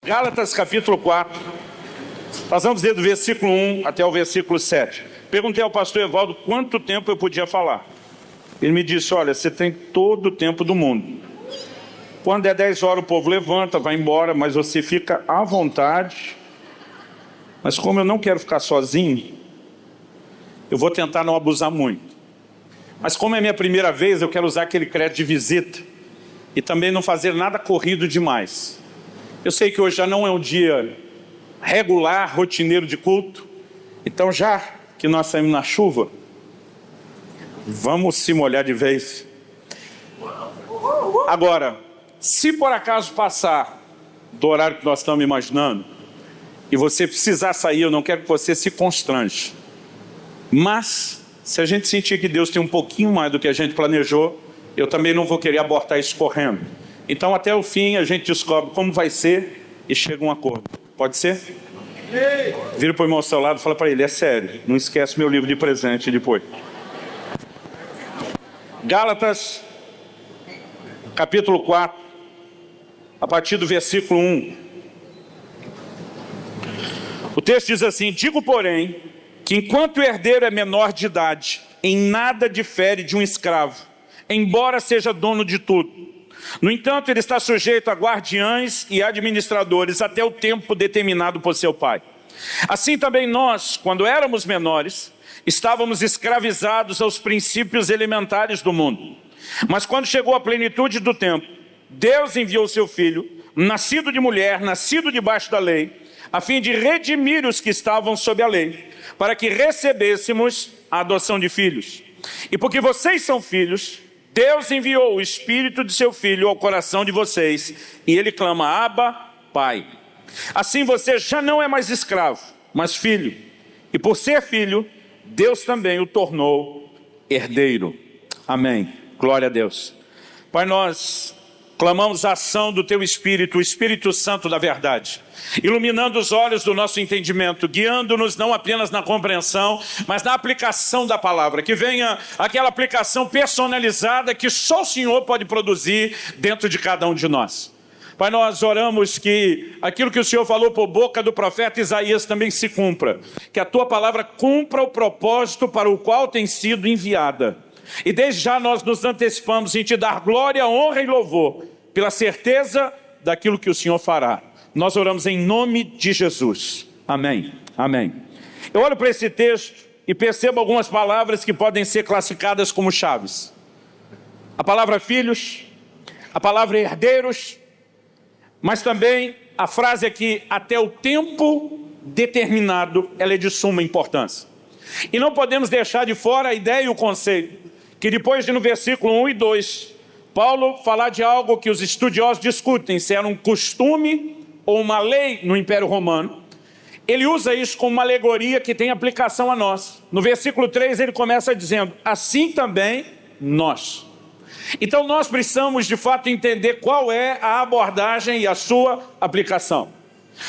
Gálatas capítulo 4, nós vamos ler do versículo 1 até o versículo 7. Perguntei ao pastor Evaldo quanto tempo eu podia falar. Ele me disse, olha, você tem todo o tempo do mundo. Quando é 10 horas o povo levanta, vai embora, mas você fica à vontade. Mas como eu não quero ficar sozinho, eu vou tentar não abusar muito. Mas como é minha primeira vez, eu quero usar aquele crédito de visita e também não fazer nada corrido demais. Eu sei que hoje já não é um dia regular, rotineiro de culto. Então já que nós saímos na chuva, vamos se molhar de vez. Agora, se por acaso passar do horário que nós estamos imaginando, e você precisar sair, eu não quero que você se constrange. Mas, se a gente sentir que Deus tem um pouquinho mais do que a gente planejou, eu também não vou querer abortar isso correndo. Então, até o fim, a gente descobre como vai ser e chega a um acordo. Pode ser? Vira para o irmão ao seu lado e fala para ele, é sério, não esquece meu livro de presente depois. Gálatas, capítulo 4, a partir do versículo 1. O texto diz assim, digo, porém, que enquanto o herdeiro é menor de idade, em nada difere de um escravo, embora seja dono de tudo. No entanto, ele está sujeito a guardiães e administradores até o tempo determinado por seu pai. Assim também nós, quando éramos menores, estávamos escravizados aos princípios elementares do mundo. Mas quando chegou a plenitude do tempo, Deus enviou seu Filho, nascido de mulher, nascido debaixo da lei, a fim de redimir os que estavam sob a lei, para que recebêssemos a adoção de filhos. E porque vocês são filhos, Deus enviou o Espírito de seu Filho ao coração de vocês, e ele clama, Abba, Pai. Assim você já não é mais escravo, mas filho. E por ser filho, Deus também o tornou herdeiro. Amém. Glória a Deus. Pai, nós clamamos a ação do Teu Espírito, o Espírito Santo da verdade, iluminando os olhos do nosso entendimento, guiando-nos não apenas na compreensão, mas na aplicação da palavra, que venha aquela aplicação personalizada que só o Senhor pode produzir dentro de cada um de nós. Pai, nós oramos que aquilo que o Senhor falou por boca do profeta Isaías também se cumpra, que a Tua palavra cumpra o propósito para o qual tem sido enviada. E desde já nós nos antecipamos em Te dar glória, honra e louvor, pela certeza daquilo que o Senhor fará. Nós oramos em nome de Jesus. Amém. Amém. Eu olho para esse texto e percebo algumas palavras que podem ser classificadas como chaves. A palavra filhos, a palavra herdeiros, mas também a frase aqui, até o tempo determinado, ela é de suma importância. E não podemos deixar de fora a ideia e o conceito, que depois de no versículo 1 e 2, Paulo falar de algo que os estudiosos discutem, se era um costume ou uma lei no Império Romano, ele usa isso como uma alegoria que tem aplicação a nós. No versículo 3 ele começa dizendo, assim também nós. Então nós precisamos de fato entender qual é a abordagem e a sua aplicação.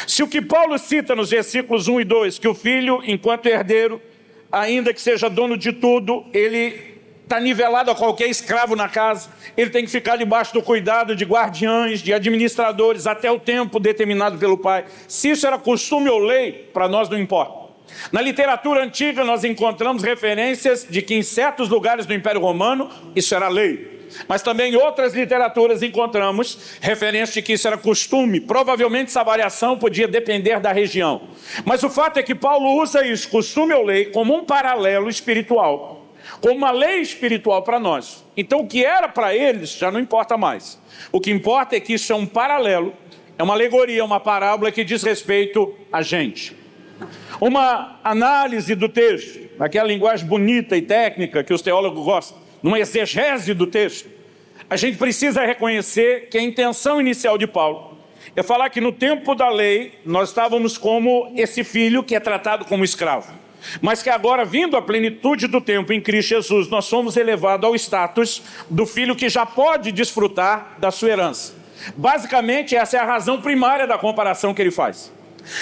Se o que Paulo cita nos versículos 1 e 2, que o filho, enquanto herdeiro, ainda que seja dono de tudo, ele está nivelado a qualquer escravo na casa, ele tem que ficar debaixo do cuidado de guardiães, de administradores, até o tempo determinado pelo pai. Se isso era costume ou lei, para nós não importa. Na literatura antiga nós encontramos referências de que em certos lugares do Império Romano isso era lei. Mas também em outras literaturas encontramos referências de que isso era costume. Provavelmente essa variação podia depender da região. Mas o fato é que Paulo usa isso, costume ou lei, como um paralelo espiritual, como uma lei espiritual para nós. Então o que era para eles já não importa mais. O que importa é que isso é um paralelo, é uma alegoria, uma parábola que diz respeito a gente. Uma análise do texto, aquela linguagem bonita e técnica que os teólogos gostam, numa exegese do texto, a gente precisa reconhecer que a intenção inicial de Paulo é falar que no tempo da lei nós estávamos como esse filho que é tratado como escravo. Mas que agora, vindo à plenitude do tempo em Cristo Jesus, nós somos elevados ao status do filho que já pode desfrutar da sua herança. Basicamente, essa é a razão primária da comparação que ele faz.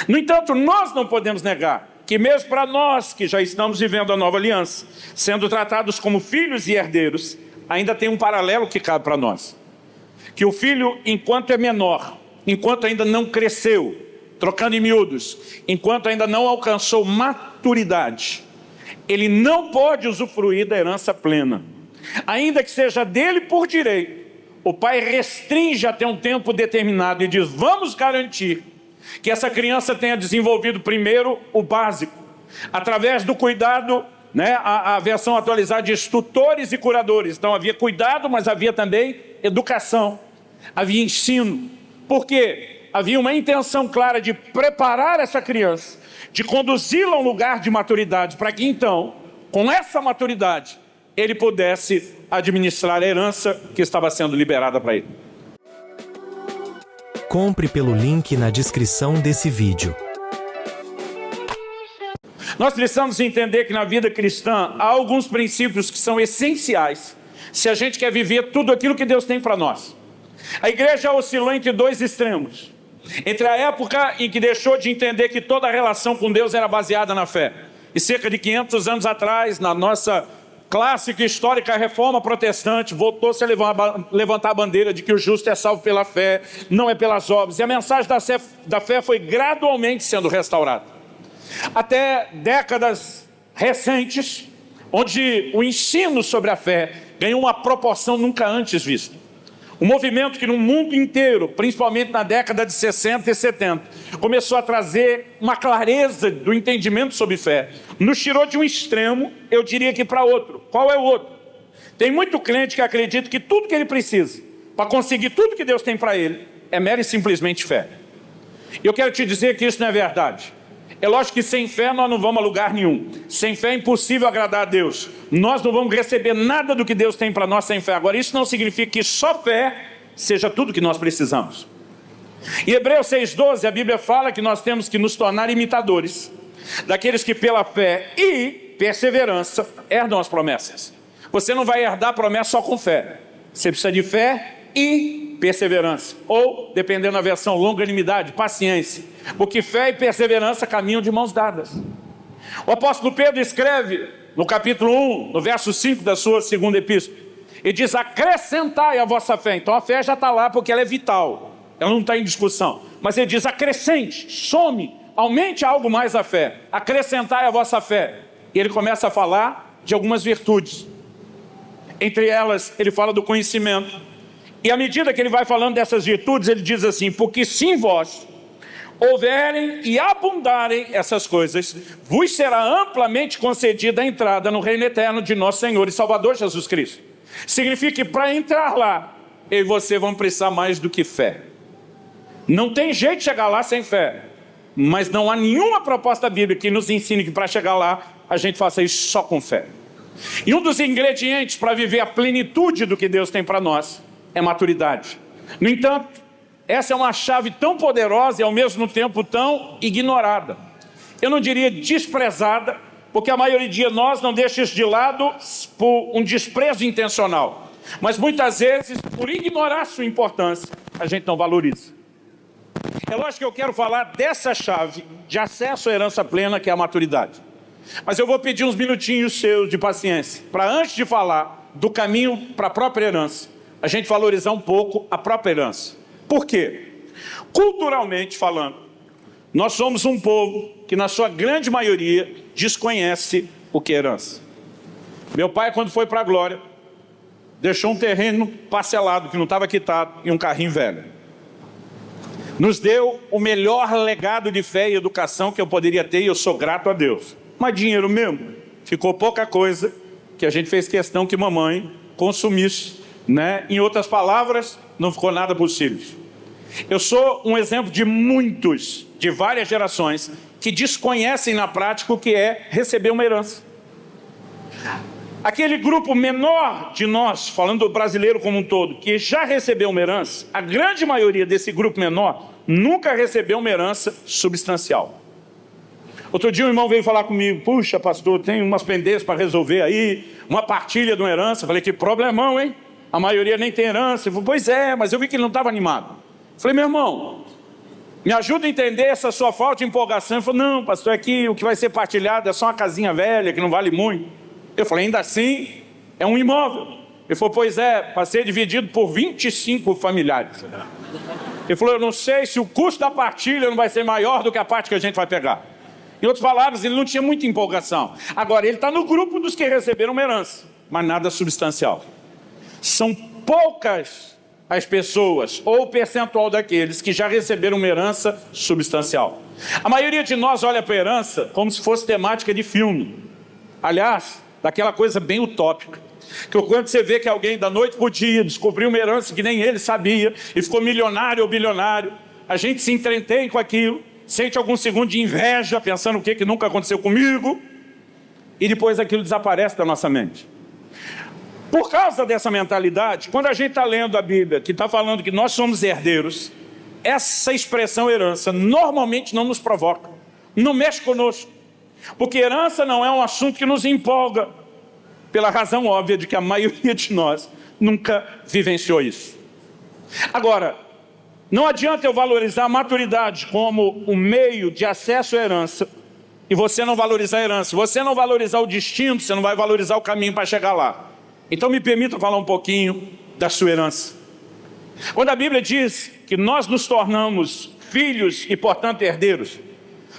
No entanto, nós não podemos negar que mesmo para nós que já estamos vivendo a nova aliança, sendo tratados como filhos e herdeiros, ainda tem um paralelo que cabe para nós. Que o filho, enquanto é menor, enquanto ainda não cresceu, trocando em miúdos, enquanto ainda não alcançou maturidade, ele não pode usufruir da herança plena. Ainda que seja dele por direito, o pai restringe até um tempo determinado e diz, vamos garantir que essa criança tenha desenvolvido primeiro o básico, através do cuidado, né, a versão atualizada diz tutores e curadores. Então havia cuidado, mas havia também educação, havia ensino. Por quê? Havia uma intenção clara de preparar essa criança, de conduzi-la a um lugar de maturidade, para que então, com essa maturidade, ele pudesse administrar a herança que estava sendo liberada para ele. Compre pelo link na descrição desse vídeo. Nós precisamos entender que na vida cristã há alguns princípios que são essenciais se a gente quer viver tudo aquilo que Deus tem para nós. A igreja oscilou entre dois extremos. Entre a época em que deixou de entender que toda a relação com Deus era baseada na fé. E cerca de 500 anos atrás, na nossa clássica e histórica reforma protestante, voltou-se a levantar a bandeira de que o justo é salvo pela fé, não é pelas obras. E a mensagem da fé foi gradualmente sendo restaurada. Até décadas recentes, onde o ensino sobre a fé ganhou uma proporção nunca antes vista. Um movimento que no mundo inteiro, principalmente na década de 60 e 70, começou a trazer uma clareza do entendimento sobre fé. Nos tirou de um extremo, eu diria que para outro. Qual é o outro? Tem muito crente que acredita que tudo que ele precisa para conseguir tudo que Deus tem para ele é mera e simplesmente fé. E eu quero te dizer que isso não é verdade. É lógico que sem fé nós não vamos a lugar nenhum. Sem fé é impossível agradar a Deus. Nós não vamos receber nada do que Deus tem para nós sem fé. Agora, isso não significa que só fé seja tudo que nós precisamos. Em Hebreus 6,12, a Bíblia fala que nós temos que nos tornar imitadores daqueles que pela fé e perseverança herdam as promessas. Você não vai herdar a promessa só com fé. Você precisa de fé e perseverança, ou, dependendo da versão, longanimidade, paciência, porque fé e perseverança caminham de mãos dadas. O apóstolo Pedro escreve no capítulo 1, no verso 5 da sua segunda epístola, e diz, acrescentai a vossa fé. Então a fé já está lá porque ela é vital, ela não está em discussão, mas ele diz, acrescente, some, aumente algo mais a fé, acrescentai a vossa fé. E ele começa a falar de algumas virtudes, entre elas ele fala do conhecimento. E à medida que ele vai falando dessas virtudes, ele diz assim, porque se em vós houverem e abundarem essas coisas, vos será amplamente concedida a entrada no reino eterno de nosso Senhor e Salvador Jesus Cristo. Significa que para entrar lá, eu e você vamos precisar mais do que fé. Não tem jeito de chegar lá sem fé, mas não há nenhuma proposta bíblica que nos ensine que para chegar lá, a gente faça isso só com fé. E um dos ingredientes para viver a plenitude do que Deus tem para nós é maturidade. No entanto, essa é uma chave tão poderosa e ao mesmo tempo tão ignorada. Eu não diria desprezada, porque a maioria de nós não deixa isso de lado por um desprezo intencional. Mas muitas vezes, por ignorar sua importância, a gente não valoriza. É lógico que eu quero falar dessa chave de acesso à herança plena, que é a maturidade. Mas eu vou pedir uns minutinhos seus de paciência, para antes de falar do caminho para a própria herança, a gente valorizar um pouco a própria herança. Por quê? Culturalmente falando, nós somos um povo que na sua grande maioria desconhece o que é herança. Meu pai, quando foi para a glória, deixou um terreno parcelado que não estava quitado e um carrinho velho. Nos deu o melhor legado de fé e educação que eu poderia ter e eu sou grato a Deus. Mas dinheiro mesmo, ficou pouca coisa que a gente fez questão que mamãe consumisse. Né? Em outras palavras, não ficou nada para os filhos. Eu sou um exemplo de muitos, de várias gerações, que desconhecem na prática o que é receber uma herança. Aquele grupo menor de nós, falando do brasileiro como um todo, que já recebeu uma herança, a grande maioria desse grupo menor nunca recebeu uma herança substancial. Outro dia um irmão veio falar comigo, puxa pastor, tem umas pendências para resolver aí, uma partilha de uma herança. Eu falei, que problemão, hein? A maioria nem tem herança. Ele falou, pois é, mas eu vi que ele não estava animado. Eu falei, meu irmão, me ajuda a entender essa sua falta de empolgação. Ele falou, não, pastor, aqui o que vai ser partilhado é só uma casinha velha, que não vale muito. Eu falei, ainda assim, é um imóvel. Ele falou, pois é, para ser dividido por 25 familiares. Ele falou, eu não sei se o custo da partilha não vai ser maior do que a parte que a gente vai pegar. Em outras palavras, ele não tinha muita empolgação. Agora, ele está no grupo dos que receberam uma herança, mas nada substancial. São poucas as pessoas, ou o percentual daqueles que já receberam uma herança substancial. A maioria de nós olha para a herança como se fosse temática de filme. Aliás, daquela coisa bem utópica. Que quando você vê que alguém da noite para o dia descobriu uma herança que nem ele sabia e ficou milionário ou bilionário, a gente se entretém com aquilo, sente algum segundo de inveja, pensando o que nunca aconteceu comigo, e depois aquilo desaparece da nossa mente. Por causa dessa mentalidade, quando a gente está lendo a Bíblia, que está falando que nós somos herdeiros, essa expressão herança normalmente não nos provoca, não mexe conosco, porque herança não é um assunto que nos empolga, pela razão óbvia de que a maioria de nós nunca vivenciou isso. Agora, não adianta eu valorizar a maturidade como um meio de acesso à herança e você não valorizar a herança. Se você não valorizar o destino, você não vai valorizar o caminho para chegar lá. Então me permita falar um pouquinho da sua herança. Quando a Bíblia diz que nós nos tornamos filhos e, portanto, herdeiros,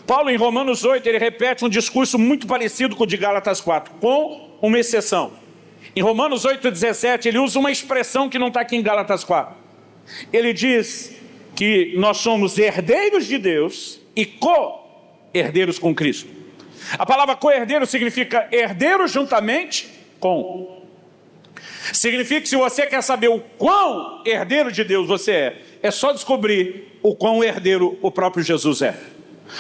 Paulo, em Romanos 8, ele repete um discurso muito parecido com o de Gálatas 4, com uma exceção. Em Romanos 8,17, ele usa uma expressão que não está aqui em Gálatas 4. Ele diz que nós somos herdeiros de Deus e co-herdeiros com Cristo. A palavra co-herdeiro significa herdeiro juntamente com. Significa que se você quer saber o quão herdeiro de Deus você é só descobrir o quão herdeiro o próprio Jesus é.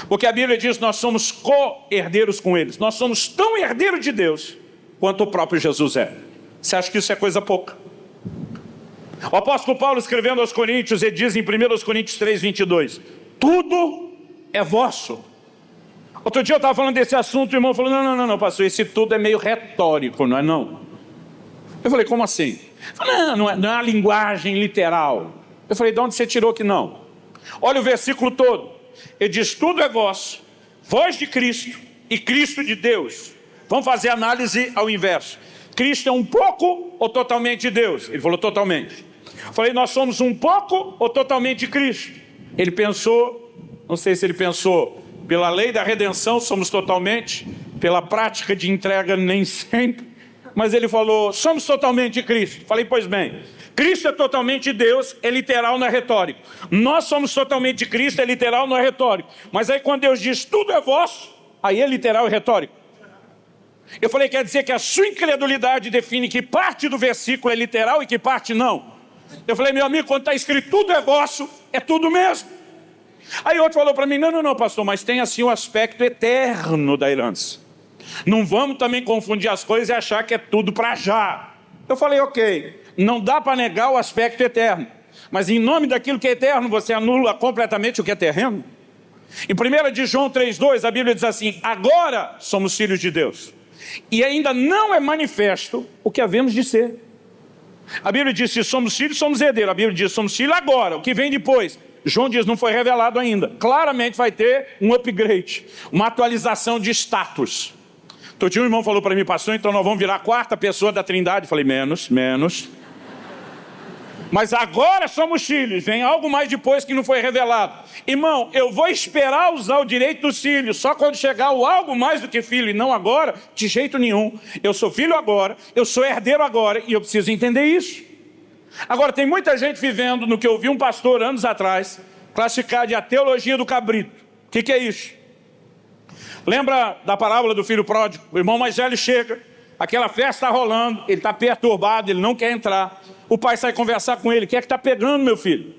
Porque a Bíblia diz que nós somos co-herdeiros com eles. Nós somos tão herdeiros de Deus quanto o próprio Jesus é. Você acha que isso é coisa pouca? O apóstolo Paulo, escrevendo aos Coríntios, ele diz em 1 Coríntios 3:22, tudo é vosso. Outro dia eu estava falando desse assunto, o irmão falou, não, pastor, esse tudo é meio retórico, não é não? Eu falei, como assim? Ele falou, não é uma linguagem literal. Eu falei, de onde você tirou que não? Olha o versículo todo. Ele diz, tudo é vosso, vós de Cristo e Cristo de Deus. Vamos fazer análise ao inverso. Cristo é um pouco ou totalmente Deus? Ele falou totalmente. Eu falei, nós somos um pouco ou totalmente Cristo? Ele pensou, não sei se ele pensou, pela lei da redenção somos totalmente, pela prática de entrega nem sempre, mas ele falou, somos totalmente Cristo. Falei, pois bem, Cristo é totalmente Deus, é literal, não é retórico. Nós somos totalmente Cristo, é literal, não é retórico. Mas aí quando Deus diz tudo é vosso, aí é literal e retórico. Eu falei, quer dizer que a sua incredulidade define que parte do versículo é literal e que parte não. Eu falei, meu amigo, quando está escrito tudo é vosso, é tudo mesmo. Aí outro falou para mim, não, pastor, mas tem assim o aspecto eterno da herança. Não vamos também confundir as coisas e achar que é tudo para já. Eu falei, ok, não dá para negar o aspecto eterno, mas em nome daquilo que é eterno, você anula completamente o que é terreno. Em 1 de João 3,2, a Bíblia diz assim, agora somos filhos de Deus, e ainda não é manifesto o que havemos de ser. A Bíblia diz, se somos filhos, somos herdeiros. A Bíblia diz, somos filhos agora, o que vem depois. João diz, não foi revelado ainda. Claramente vai ter um upgrade, uma atualização de status. Então um irmão falou para mim, pastor, então nós vamos virar a quarta pessoa da Trindade. Eu falei, menos. Mas agora somos filhos, vem algo mais depois que não foi revelado. Irmão, eu vou esperar usar o direito dos filhos, só quando chegar o algo mais do que filho e não agora, de jeito nenhum. Eu sou filho agora, eu sou herdeiro agora e eu preciso entender isso. Agora, tem muita gente vivendo no que eu vi um pastor anos atrás, classificar de a teologia do cabrito. O que é isso? Lembra da parábola do filho pródigo? O irmão mais velho chega, aquela festa está rolando, ele está perturbado, ele não quer entrar. O pai sai conversar com ele, o que é que está pegando, meu filho?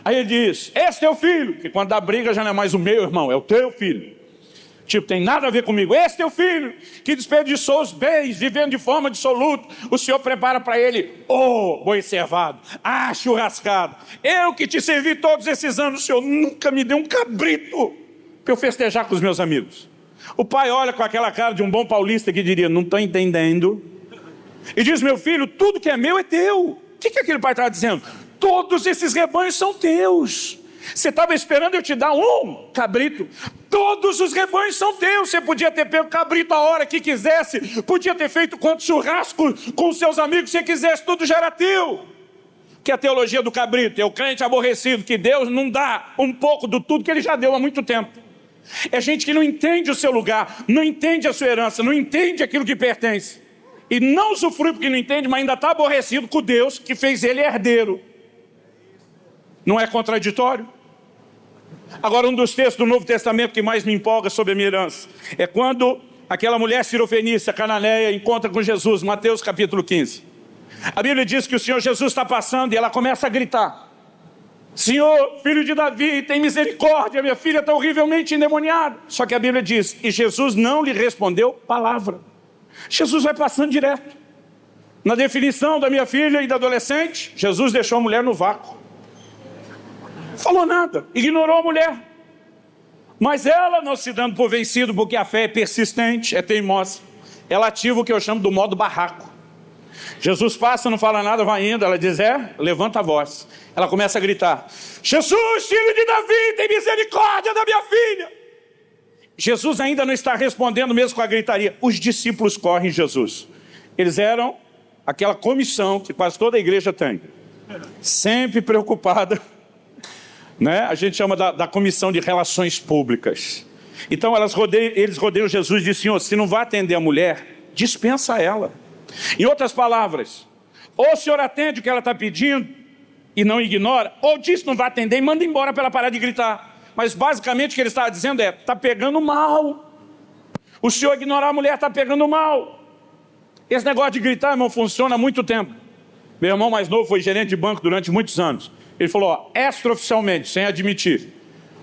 Aí ele diz, esse teu filho, que quando dá briga já não é mais o meu irmão, é o teu filho. Tipo, tem nada a ver comigo. Esse teu filho, que desperdiçou os bens, vivendo de forma dissoluta, o Senhor prepara para ele, boi cevado, churrascado. Eu que te servi todos esses anos, o Senhor nunca me deu um cabrito para eu festejar com os meus amigos. O pai olha com aquela cara de um bom paulista que diria, não estou entendendo. E diz, meu filho, tudo que é meu é teu. O que aquele pai estava dizendo? Todos esses rebanhos são teus. Você estava esperando eu te dar um cabrito? Todos os rebanhos são teus. Você podia ter pego cabrito a hora que quisesse, podia ter feito quanto churrasco com seus amigos você quisesse, tudo já era teu. que é a teologia do cabrito, é o crente aborrecido, que Deus não dá um pouco do tudo que Ele já deu há muito tempo. É gente que não entende o seu lugar, não entende a sua herança, não entende aquilo que pertence. E não usufrui porque não entende, mas ainda está aborrecido com Deus que fez ele herdeiro. Não é contraditório? Agora, um dos textos do Novo Testamento que mais me empolga sobre a minha herança é quando aquela mulher cirofenícia, cananeia, encontra com Jesus, Mateus capítulo 15. A Bíblia diz que o Senhor Jesus está passando e ela começa a gritar: Senhor, filho de Davi, tem misericórdia, minha filha está horrivelmente endemoniada. Só que a Bíblia diz, e Jesus não lhe respondeu palavra. Jesus vai passando direto. Na definição da minha filha e da adolescente, Jesus deixou a mulher no vácuo. Falou nada, ignorou a mulher. Mas ela, não se dando por vencido, porque a fé é persistente, é teimosa, ela ativa o que eu chamo do modo barraco. Jesus passa, não fala nada, vai indo, ela diz, levanta a voz. Ela começa a gritar, Jesus, filho de Davi, tem misericórdia da minha filha. Jesus ainda não está respondendo mesmo com a gritaria. Os discípulos correm Jesus. Eles eram aquela comissão que quase toda a igreja tem, sempre preocupada, né? A gente chama da comissão de relações públicas. Então eles rodeiam Jesus e dizem, Senhor, se não vai atender a mulher, dispensa ela. Em outras palavras, ou o Senhor atende o que ela está pedindo e não ignora, ou diz que não vai atender e manda embora para ela parar de gritar. Mas basicamente o que ele estava dizendo está pegando mal. O Senhor ignorar a mulher está pegando mal. Esse negócio de gritar, irmão, funciona há muito tempo. Meu irmão mais novo foi gerente de banco durante muitos anos. Ele falou, extraoficialmente, sem admitir,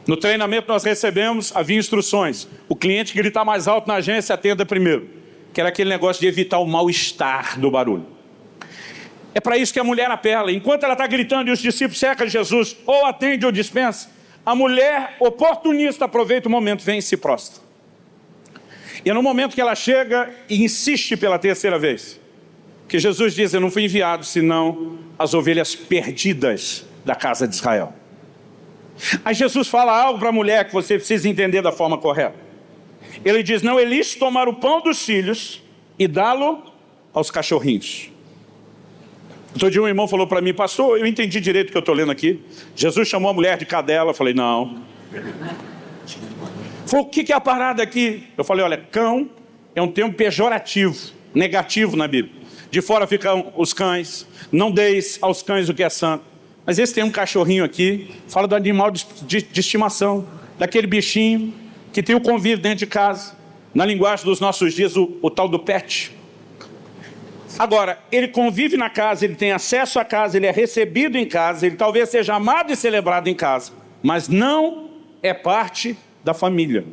no treinamento nós recebemos, havia instruções. O cliente que gritar mais alto na agência, atenda primeiro. Que era aquele negócio de evitar o mal-estar do barulho. É para isso que a mulher apela. Enquanto ela está gritando e os discípulos cercam Jesus, ou atende ou dispensa, a mulher oportunista aproveita o momento, vem e se prostra. E é no momento que ela chega e insiste pela terceira vez, que Jesus diz, eu não fui enviado senão as ovelhas perdidas da casa de Israel. Aí Jesus fala algo para a mulher que você precisa entender da forma correta. Ele diz, não é lícito tomar o pão dos filhos e dá-lo aos cachorrinhos. Outro dia um irmão falou para mim, pastor, eu entendi direito o que eu estou lendo aqui. Jesus chamou a mulher de cadela, eu falei, não. Falou, o que é a parada aqui? Eu falei, olha, cão é um termo pejorativo, negativo na Bíblia. De fora ficam os cães, não deis aos cães o que é santo. Mas esse tem um cachorrinho aqui, fala do animal de estimação, daquele bichinho que tem o convívio dentro de casa. Na linguagem dos nossos dias, o tal do pet. Agora, ele convive na casa, ele tem acesso à casa, ele é recebido em casa, ele talvez seja amado e celebrado em casa, mas não é parte da família.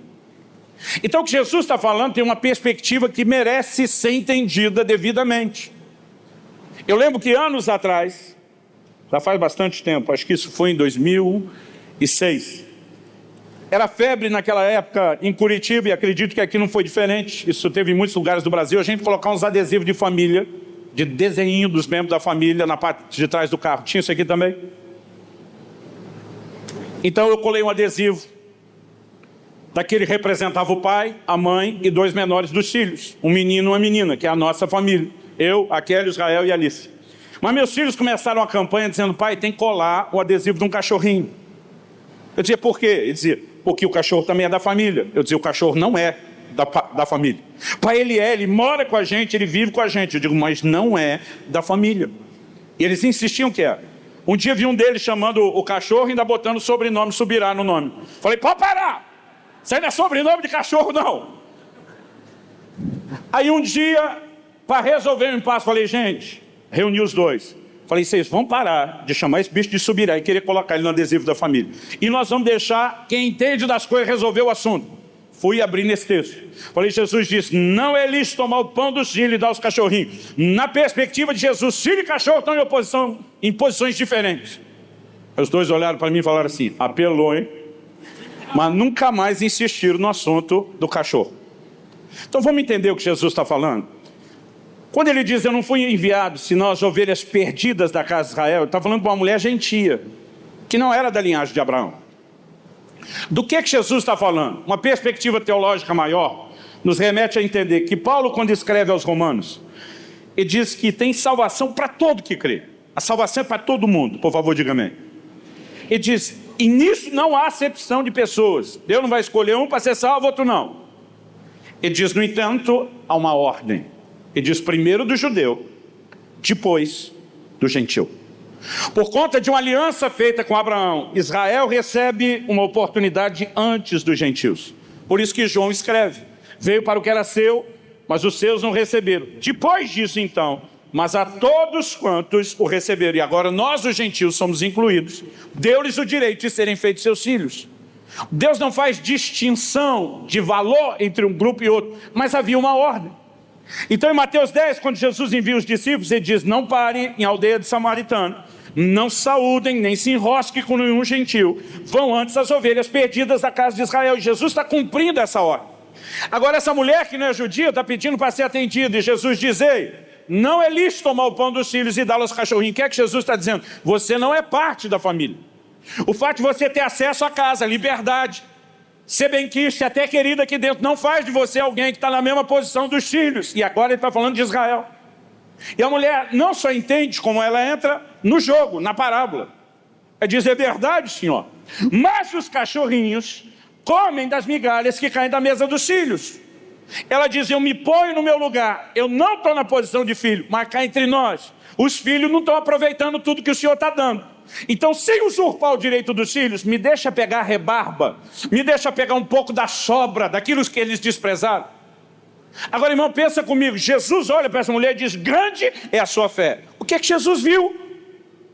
Então o que Jesus está falando tem uma perspectiva que merece ser entendida devidamente. Eu lembro que anos atrás, já faz bastante tempo, acho que isso foi em 2006, era febre naquela época em Curitiba, e acredito que aqui não foi diferente, isso teve em muitos lugares do Brasil, a gente colocar uns adesivos de família, de desenho dos membros da família na parte de trás do carro. Tinha isso aqui também? Então eu colei um adesivo, daquele representava o pai, a mãe e 2 menores dos filhos, um menino e uma menina, que é a nossa família, eu, a Kelly, Israel e a Alice. Mas meus filhos começaram a campanha dizendo, pai, tem que colar o adesivo de um cachorrinho. Eu dizia, por quê? Ele dizia, porque o cachorro também é da família. Eu dizia, o cachorro não é da família. Pai, ele mora com a gente, ele vive com a gente. Eu digo, mas não é da família. E eles insistiam que era. Um dia vi um deles chamando o cachorro e ainda botando o sobrenome, Subirá no nome. Falei, pode parar! Isso aí não é sobrenome de cachorro, não. Aí um dia, para resolver o impasse, falei, gente, reuni os dois. Falei, vocês vão parar de chamar esse bicho de Subirá e querer colocar ele no adesivo da família. E nós vamos deixar quem entende das coisas resolver o assunto. Fui abrir nesse texto. Falei, Jesus disse, não é lícito tomar o pão dos filhos e dar aos cachorrinhos. Na perspectiva de Jesus, filho e cachorro estão em posições diferentes. Os dois olharam para mim e falaram assim, apelou, hein? Mas nunca mais insistiram no assunto do cachorro. Então vamos entender o que Jesus está falando? Quando ele diz, eu não fui enviado, senão as ovelhas perdidas da casa de Israel, ele está falando para uma mulher gentia, que não era da linhagem de Abraão. Do que Jesus está falando? Uma perspectiva teológica maior nos remete a entender que Paulo, quando escreve aos Romanos, ele diz que tem salvação para todo que crê. A salvação é para todo mundo, por favor, diga amém. Ele diz, e nisso não há acepção de pessoas. Deus não vai escolher um para ser salvo, outro não. Ele diz, no entanto, há uma ordem. Ele diz, primeiro do judeu, depois do gentil. Por conta de uma aliança feita com Abraão, Israel recebe uma oportunidade antes dos gentios. Por isso que João escreve, veio para o que era seu, mas os seus não receberam. Depois disso, então, mas a todos quantos o receberam, e agora nós, os gentios, somos incluídos, deu-lhes o direito de serem feitos seus filhos. Deus não faz distinção de valor entre um grupo e outro, mas havia uma ordem. Então, em Mateus 10, quando Jesus envia os discípulos, ele diz, não parem em aldeia de Samaritano, não saúdem, nem se enrosquem com nenhum gentil, vão antes às ovelhas perdidas da casa de Israel. E Jesus está cumprindo essa ordem. Agora, essa mulher que não é judia está pedindo para ser atendida, e Jesus diz, ei, não é lícito tomar o pão dos filhos e dá-lo aos cachorrinhos. O que é que Jesus está dizendo? Você não é parte da família. O fato de você ter acesso à casa, liberdade, ser benquista, até querida aqui dentro, não faz de você alguém que está na mesma posição dos filhos. E agora ele está falando de Israel. E a mulher não só entende como ela entra no jogo, na parábola. É dizer verdade, senhor. Mas os cachorrinhos comem das migalhas que caem da mesa dos filhos. Ela diz, eu me ponho no meu lugar. Eu não estou na posição de filho, mas cá entre nós, os filhos não estão aproveitando tudo que o senhor está dando. Então, sem usurpar o direito dos filhos, me deixa pegar a rebarba, me deixa pegar um pouco da sobra, daquilo que eles desprezaram. Agora, irmão, pensa comigo, Jesus olha para essa mulher e diz, grande é a sua fé. O que é que Jesus viu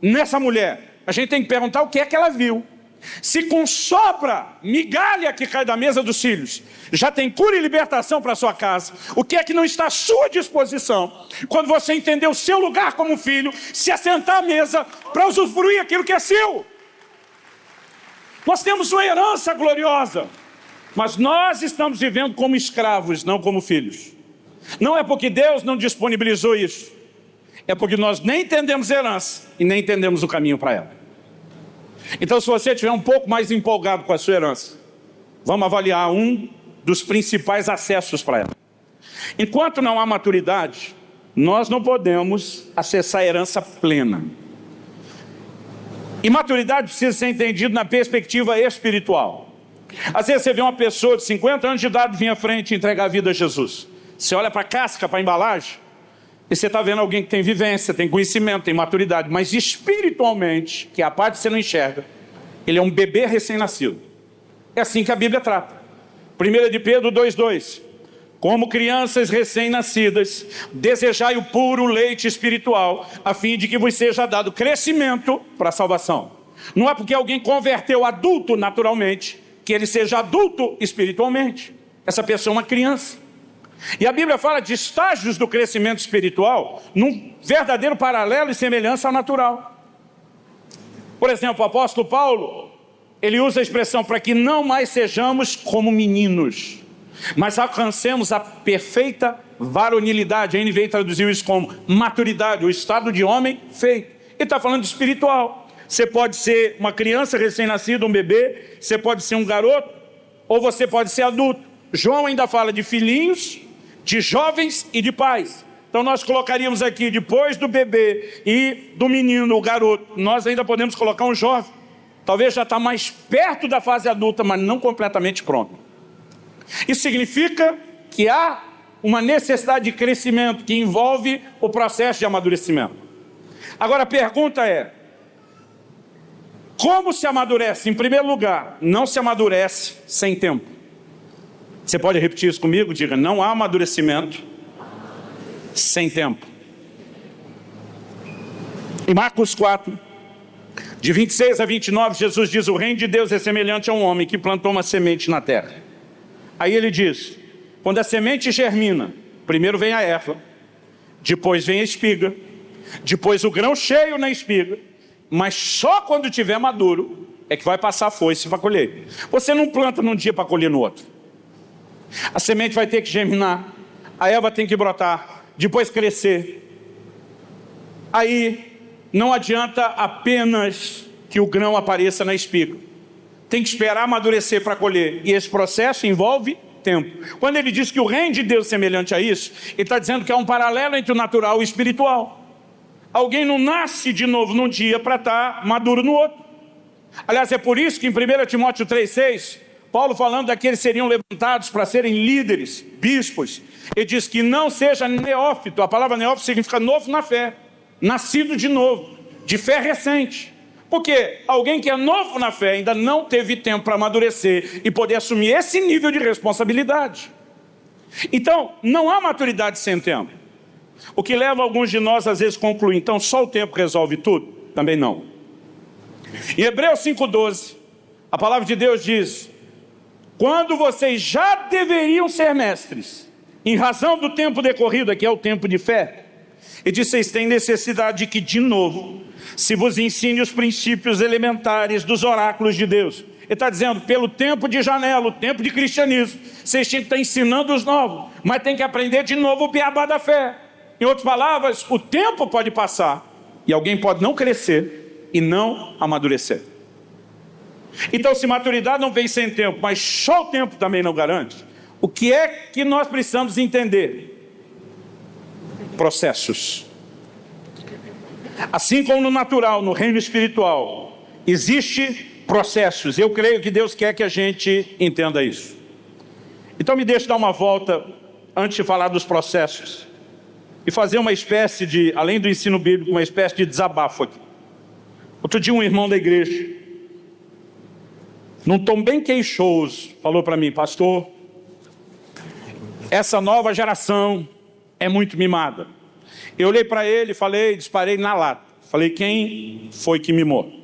nessa mulher? A gente tem que perguntar o que é que ela viu. Se com sobra, migalha que cai da mesa dos filhos, já tem cura e libertação para a sua casa, o que é que não está à sua disposição, quando você entender o seu lugar como filho, se assentar à mesa para usufruir aquilo que é seu? Nós temos uma herança gloriosa, mas nós estamos vivendo como escravos, não como filhos. Não é porque Deus não disponibilizou isso, é porque nós nem entendemos a herança e nem entendemos o caminho para ela. Então, se você estiver um pouco mais empolgado com a sua herança, vamos avaliar um dos principais acessos para ela. Enquanto não há maturidade, nós não podemos acessar a herança plena. E maturidade precisa ser entendido na perspectiva espiritual. Às vezes você vê uma pessoa de 50 anos de idade vir à frente e entregar a vida a Jesus. Você olha para a casca, para a embalagem, e você está vendo alguém que tem vivência, tem conhecimento, tem maturidade, mas espiritualmente, que é a parte que você não enxerga, ele é um bebê recém-nascido. É assim que a Bíblia trata. 1 de Pedro 2,2. Como crianças recém-nascidas, desejai o puro leite espiritual, a fim de que vos seja dado crescimento para a salvação. Não é porque alguém converteu adulto naturalmente, que ele seja adulto espiritualmente. Essa pessoa é uma criança. E a Bíblia fala de estágios do crescimento espiritual num verdadeiro paralelo e semelhança ao natural. Por exemplo, o apóstolo Paulo, ele usa a expressão para que não mais sejamos como meninos, mas alcancemos a perfeita varonilidade. A NVI traduziu isso como maturidade, o estado de homem feito. Ele está falando de espiritual. Você pode ser uma criança recém-nascida, um bebê, você pode ser um garoto, ou você pode ser adulto. João ainda fala de filhinhos, de jovens e de pais. Então nós colocaríamos aqui, depois do bebê e do menino, o garoto, nós ainda podemos colocar um jovem. Talvez já está mais perto da fase adulta, mas não completamente pronto. Isso significa que há uma necessidade de crescimento que envolve o processo de amadurecimento. Agora a pergunta é, como se amadurece? Em primeiro lugar, não se amadurece sem tempo. Você pode repetir isso comigo? Diga, não há amadurecimento sem tempo. Em Marcos 4, de 26 a 29, Jesus diz, o reino de Deus é semelhante a um homem que plantou uma semente na terra. Aí ele diz, quando a semente germina, primeiro vem a erva, depois vem a espiga, depois o grão cheio na espiga, mas só quando tiver maduro é que vai passar a foice para colher. Você não planta num dia para colher no outro. A semente vai ter que germinar, a erva tem que brotar, depois crescer. Aí não adianta apenas que o grão apareça na espiga. Tem que esperar amadurecer para colher. E esse processo envolve tempo. Quando ele diz que o reino de Deus é semelhante a isso, ele está dizendo que há um paralelo entre o natural e o espiritual. Alguém não nasce de novo num dia para estar maduro no outro. Aliás, é por isso que em 1 Timóteo 3,6, Paulo falando daqueles que seriam levantados para serem líderes, bispos, ele diz que não seja neófito. A palavra neófito significa novo na fé, nascido de novo, de fé recente. Porque alguém que é novo na fé ainda não teve tempo para amadurecer e poder assumir esse nível de responsabilidade. Então, não há maturidade sem tempo. O que leva alguns de nós às vezes a concluir, então só o tempo resolve tudo? Também não. Em Hebreus 5,12, a palavra de Deus diz: quando vocês já deveriam ser mestres, em razão do tempo decorrido, que é o tempo de fé, ele diz: vocês têm necessidade de que, de novo, se vos ensine os princípios elementares dos oráculos de Deus. Ele está dizendo, pelo tempo de janela, o tempo de cristianismo, vocês tinham que estar ensinando os novos, mas tem que aprender de novo o beabá da fé. Em outras palavras, o tempo pode passar e alguém pode não crescer e não amadurecer. Então, se maturidade não vem sem tempo, mas só o tempo também não garante, o que é que nós precisamos entender? Processos. Assim como no natural, no reino espiritual, existe processos. Eu creio que Deus quer que a gente entenda isso. Então me deixe dar uma volta, antes de falar dos processos, e fazer uma espécie de, além do ensino bíblico, uma espécie de desabafo aqui. Outro dia um irmão da igreja, num tom bem queixoso, falou para mim: pastor, essa nova geração é muito mimada. Eu olhei para ele e falei, disparei na lata. Falei: quem foi que mimou?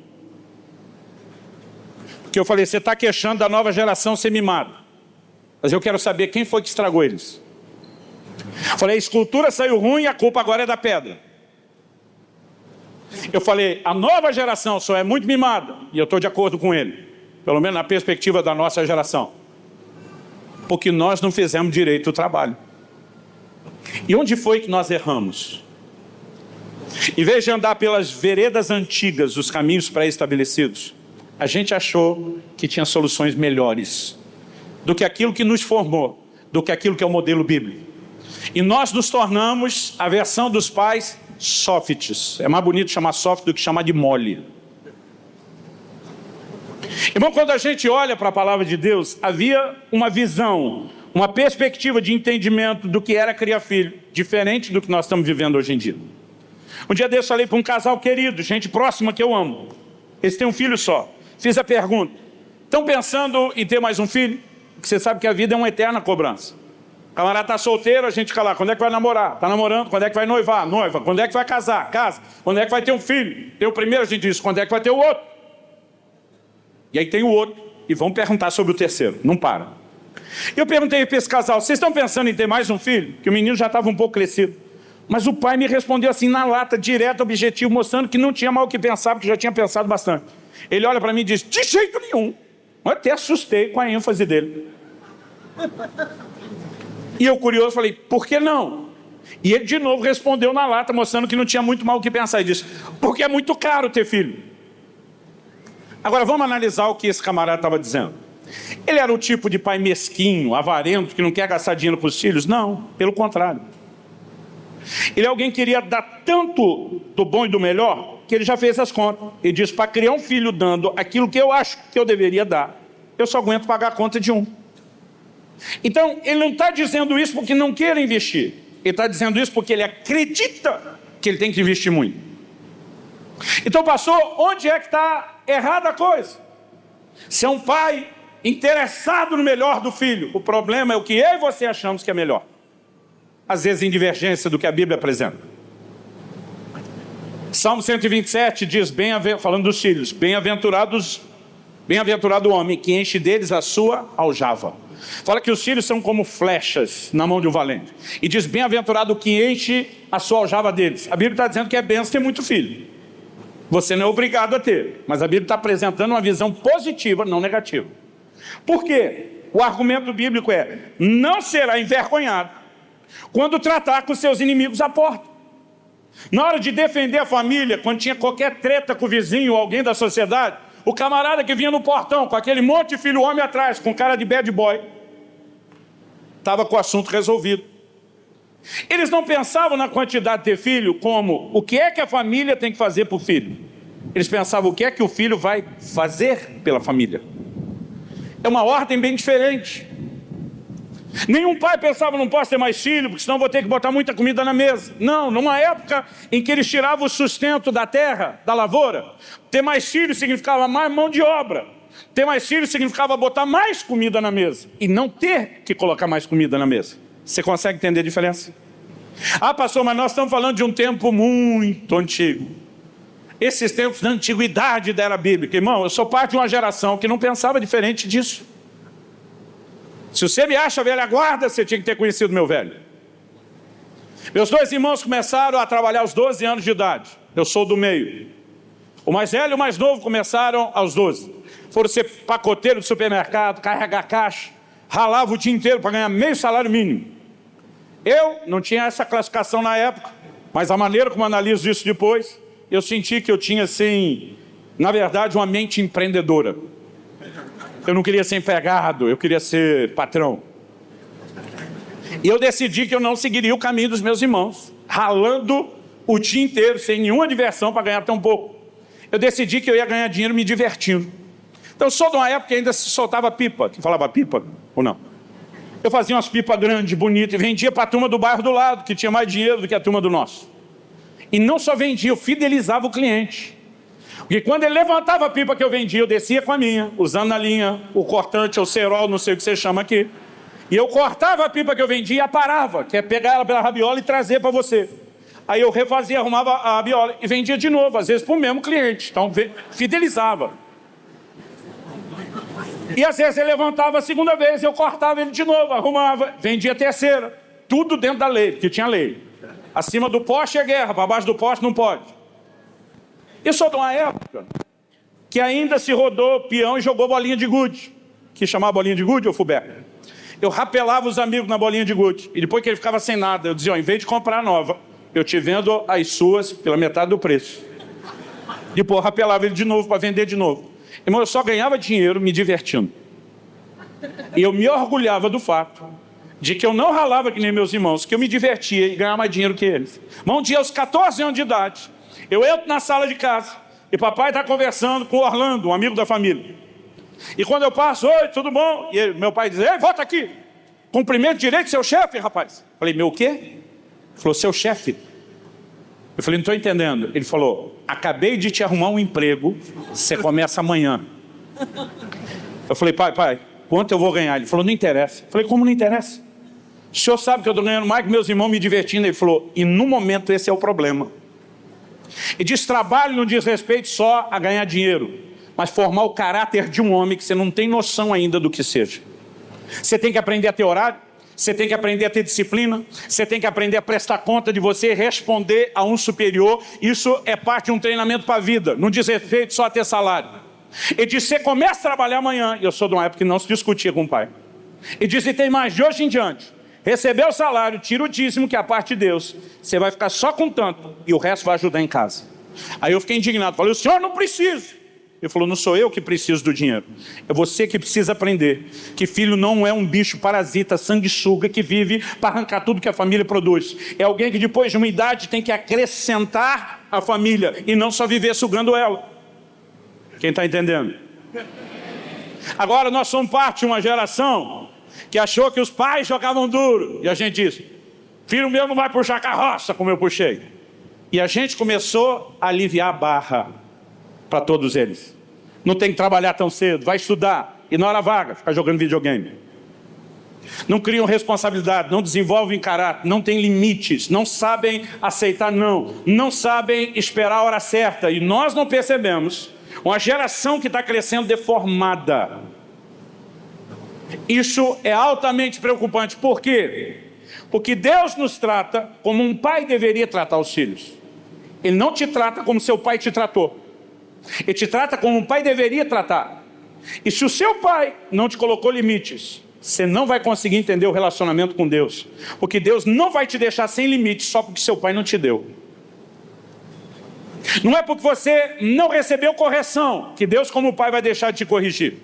Porque eu falei: você está queixando da nova geração ser mimada, mas eu quero saber quem foi que estragou eles. Falei: a escultura saiu ruim e a culpa agora é da pedra. Eu falei: a nova geração só é muito mimada, e eu estou de acordo com ele, pelo menos na perspectiva da nossa geração, porque nós não fizemos direito o trabalho. E onde foi que nós erramos? Em vez de andar pelas veredas antigas, os caminhos pré-estabelecidos, a gente achou que tinha soluções melhores do que aquilo que nos formou, do que aquilo que é o modelo bíblico. E nós nos tornamos a versão dos pais softs. É mais bonito chamar soft do que chamar de mole. Irmão, quando a gente olha para a palavra de Deus, havia uma visão, uma perspectiva de entendimento do que era criar filho, diferente do que nós estamos vivendo hoje em dia. Um dia desse eu falei para um casal querido, gente próxima que eu amo. Eles têm um filho só. Fiz a pergunta: estão pensando em ter mais um filho? Porque você sabe que a vida é uma eterna cobrança. O camarada está solteiro, a gente fica lá: quando é que vai namorar? Está namorando, quando é que vai noivar? Noiva. Quando é que vai casar? Casa. Quando é que vai ter um filho? Tem o primeiro, a gente diz: quando é que vai ter o outro? E aí tem o outro, e vão perguntar sobre o terceiro. Não para. Eu perguntei para esse casal: vocês estão pensando em ter mais um filho? Que o menino já estava um pouco crescido. Mas o pai me respondeu assim, na lata, direto, objetivo, mostrando que não tinha mal o que pensar, porque já tinha pensado bastante. Ele olha para mim e diz: de jeito nenhum. Eu até assustei com a ênfase dele. E eu, curioso, falei: por que não? E ele de novo respondeu na lata, mostrando que não tinha muito mal o que pensar. E disse: porque é muito caro ter filho. Agora vamos analisar o que esse camarada estava dizendo. Ele era o tipo de pai mesquinho, avarento, que não quer gastar dinheiro para os filhos? Não, pelo contrário. Ele é alguém que queria dar tanto do bom e do melhor, que ele já fez as contas. Ele disse: para criar um filho dando aquilo que eu acho que eu deveria dar, eu só aguento pagar a conta de um. Então, ele não está dizendo isso porque não quer investir. Ele está dizendo isso porque ele acredita que ele tem que investir muito. Então, pastor, onde é que está errada a coisa? Se é um pai interessado no melhor do filho, o problema é o que eu e você achamos que é melhor. Às vezes em divergência do que a Bíblia apresenta. Salmo 127 diz, falando dos filhos: bem-aventurado o homem que enche deles a sua aljava. Fala que os filhos são como flechas na mão de um valente. E diz: bem-aventurado o que enche a sua aljava deles. A Bíblia está dizendo que é benção ter muito filho. Você não é obrigado a ter, mas a Bíblia está apresentando uma visão positiva, não negativa. Por quê? O argumento bíblico é: não será envergonhado quando tratar com seus inimigos à porta. Na hora de defender a família, quando tinha qualquer treta com o vizinho ou alguém da sociedade, o camarada que vinha no portão com aquele monte de filho homem atrás, com cara de bad boy, estava com o assunto resolvido. Eles não pensavam na quantidade de ter filho como o que é que a família tem que fazer por filho. Eles pensavam o que é que o filho vai fazer pela família. É uma ordem bem diferente. Nenhum pai pensava, não posso ter mais filho, porque senão vou ter que botar muita comida na mesa. Não, numa época em que eles tiravam o sustento da terra, da lavoura, ter mais filhos significava mais mão de obra. Ter mais filhos significava botar mais comida na mesa e não ter que colocar mais comida na mesa. Você consegue entender a diferença? Ah, pastor, mas nós estamos falando de um tempo muito antigo. Esses tempos da antiguidade da era bíblica. Irmão, eu sou parte de uma geração que não pensava diferente disso. Se você me acha velha guarda, você tinha que ter conhecido meu velho. Meus dois irmãos começaram a trabalhar aos 12 anos de idade. Eu sou do meio. O mais velho e o mais novo começaram aos 12. Foram ser pacoteiro do supermercado, carregar caixa, ralava o dia inteiro para ganhar meio salário mínimo. Eu não tinha essa classificação na época, mas a maneira como analiso isso depois, eu senti que eu tinha, assim, na verdade, uma mente empreendedora. Eu não queria ser empregado, eu queria ser patrão. E eu decidi que eu não seguiria o caminho dos meus irmãos, ralando o dia inteiro, sem nenhuma diversão para ganhar tão pouco. Eu decidi que eu ia ganhar dinheiro me divertindo. Então eu sou de uma época que ainda se soltava pipa. Quem falava pipa ou não? Eu fazia umas pipas grandes, bonitas, e vendia para a turma do bairro do lado, que tinha mais dinheiro do que a turma do nosso. E não só vendia, eu fidelizava o cliente. Porque quando ele levantava a pipa que eu vendia, eu descia com a minha, usando a linha, o cortante, o cerol, não sei o que você chama aqui. E eu cortava a pipa que eu vendia e aparava, que é pegar ela pela rabiola e trazer para você. Aí eu refazia, arrumava a rabiola e vendia de novo, às vezes para o mesmo cliente. Então fidelizava. E às vezes ele levantava a segunda vez, eu cortava ele de novo, arrumava, vendia a terceira. Tudo dentro da lei, porque tinha lei. Acima do poste é guerra, para baixo do poste não pode. Eu sou de uma época que ainda se rodou peão e jogou bolinha de gude. Que chamava bolinha de gude, ô Fubeca? Eu rapelava os amigos na bolinha de gude. E depois que ele ficava sem nada, eu dizia, ó, em vez de comprar nova, eu te vendo as suas pela metade do preço. Depois eu rapelava ele de novo para vender de novo. Irmão, eu só ganhava dinheiro me divertindo. E eu me orgulhava do fato de que eu não ralava que nem meus irmãos, que eu me divertia e ganhava mais dinheiro que eles. Mas um dia, aos 14 anos de idade, eu entro na sala de casa e papai está conversando com o Orlando, um amigo da família. E quando eu passo, oi, tudo bom? E meu pai diz, ei, volta aqui. Cumprimento direito seu chefe, rapaz. Eu falei, meu o quê? Ele falou, seu chefe. Eu falei, não estou entendendo. Ele falou, acabei de te arrumar um emprego, você começa amanhã. Eu falei, pai, quanto eu vou ganhar? Ele falou, não interessa. Eu falei, como não interessa? O senhor sabe que eu estou ganhando mais que meus irmãos me divertindo. Ele falou, e no momento esse é o problema. E diz, trabalho não diz respeito só a ganhar dinheiro, mas formar o caráter de um homem que você não tem noção ainda do que seja. Você tem que aprender a ter horário, você tem que aprender a ter disciplina, você tem que aprender a prestar conta de você, responder a um superior. Isso é parte de um treinamento para a vida, não diz respeito só a ter salário. Ele diz, você começa a trabalhar amanhã, e eu sou de uma época que não se discutia com o pai. Ele diz, e tem mais de hoje em diante. Recebeu o salário, tira o dízimo, que é a parte de Deus. Você vai ficar só com tanto, e o resto vai ajudar em casa. Aí eu fiquei indignado, falei, o senhor não precisa. Ele falou, não sou eu que preciso do dinheiro. É você que precisa aprender que filho não é um bicho parasita, sanguessuga, que vive para arrancar tudo que a família produz. É alguém que depois de uma idade tem que acrescentar a família e não só viver sugando ela. Quem está entendendo? Agora nós somos parte de uma geração que achou que os pais jogavam duro. E a gente disse, filho meu não vai puxar carroça como eu puxei. E a gente começou a aliviar a barra para todos eles. Não tem que trabalhar tão cedo, vai estudar. E na hora vaga, ficar jogando videogame. Não criam responsabilidade, não desenvolvem caráter, não têm limites, não sabem aceitar não, não sabem esperar a hora certa. E nós não percebemos uma geração que está crescendo deformada. Isso é altamente preocupante. Por quê? Porque Deus nos trata como um pai deveria tratar os filhos. Ele não te trata como seu pai te tratou. Ele te trata como um pai deveria tratar. E se o seu pai não te colocou limites, você não vai conseguir entender o relacionamento com Deus. Porque Deus não vai te deixar sem limites só porque seu pai não te deu. Não é porque você não recebeu correção que Deus como pai vai deixar de te corrigir.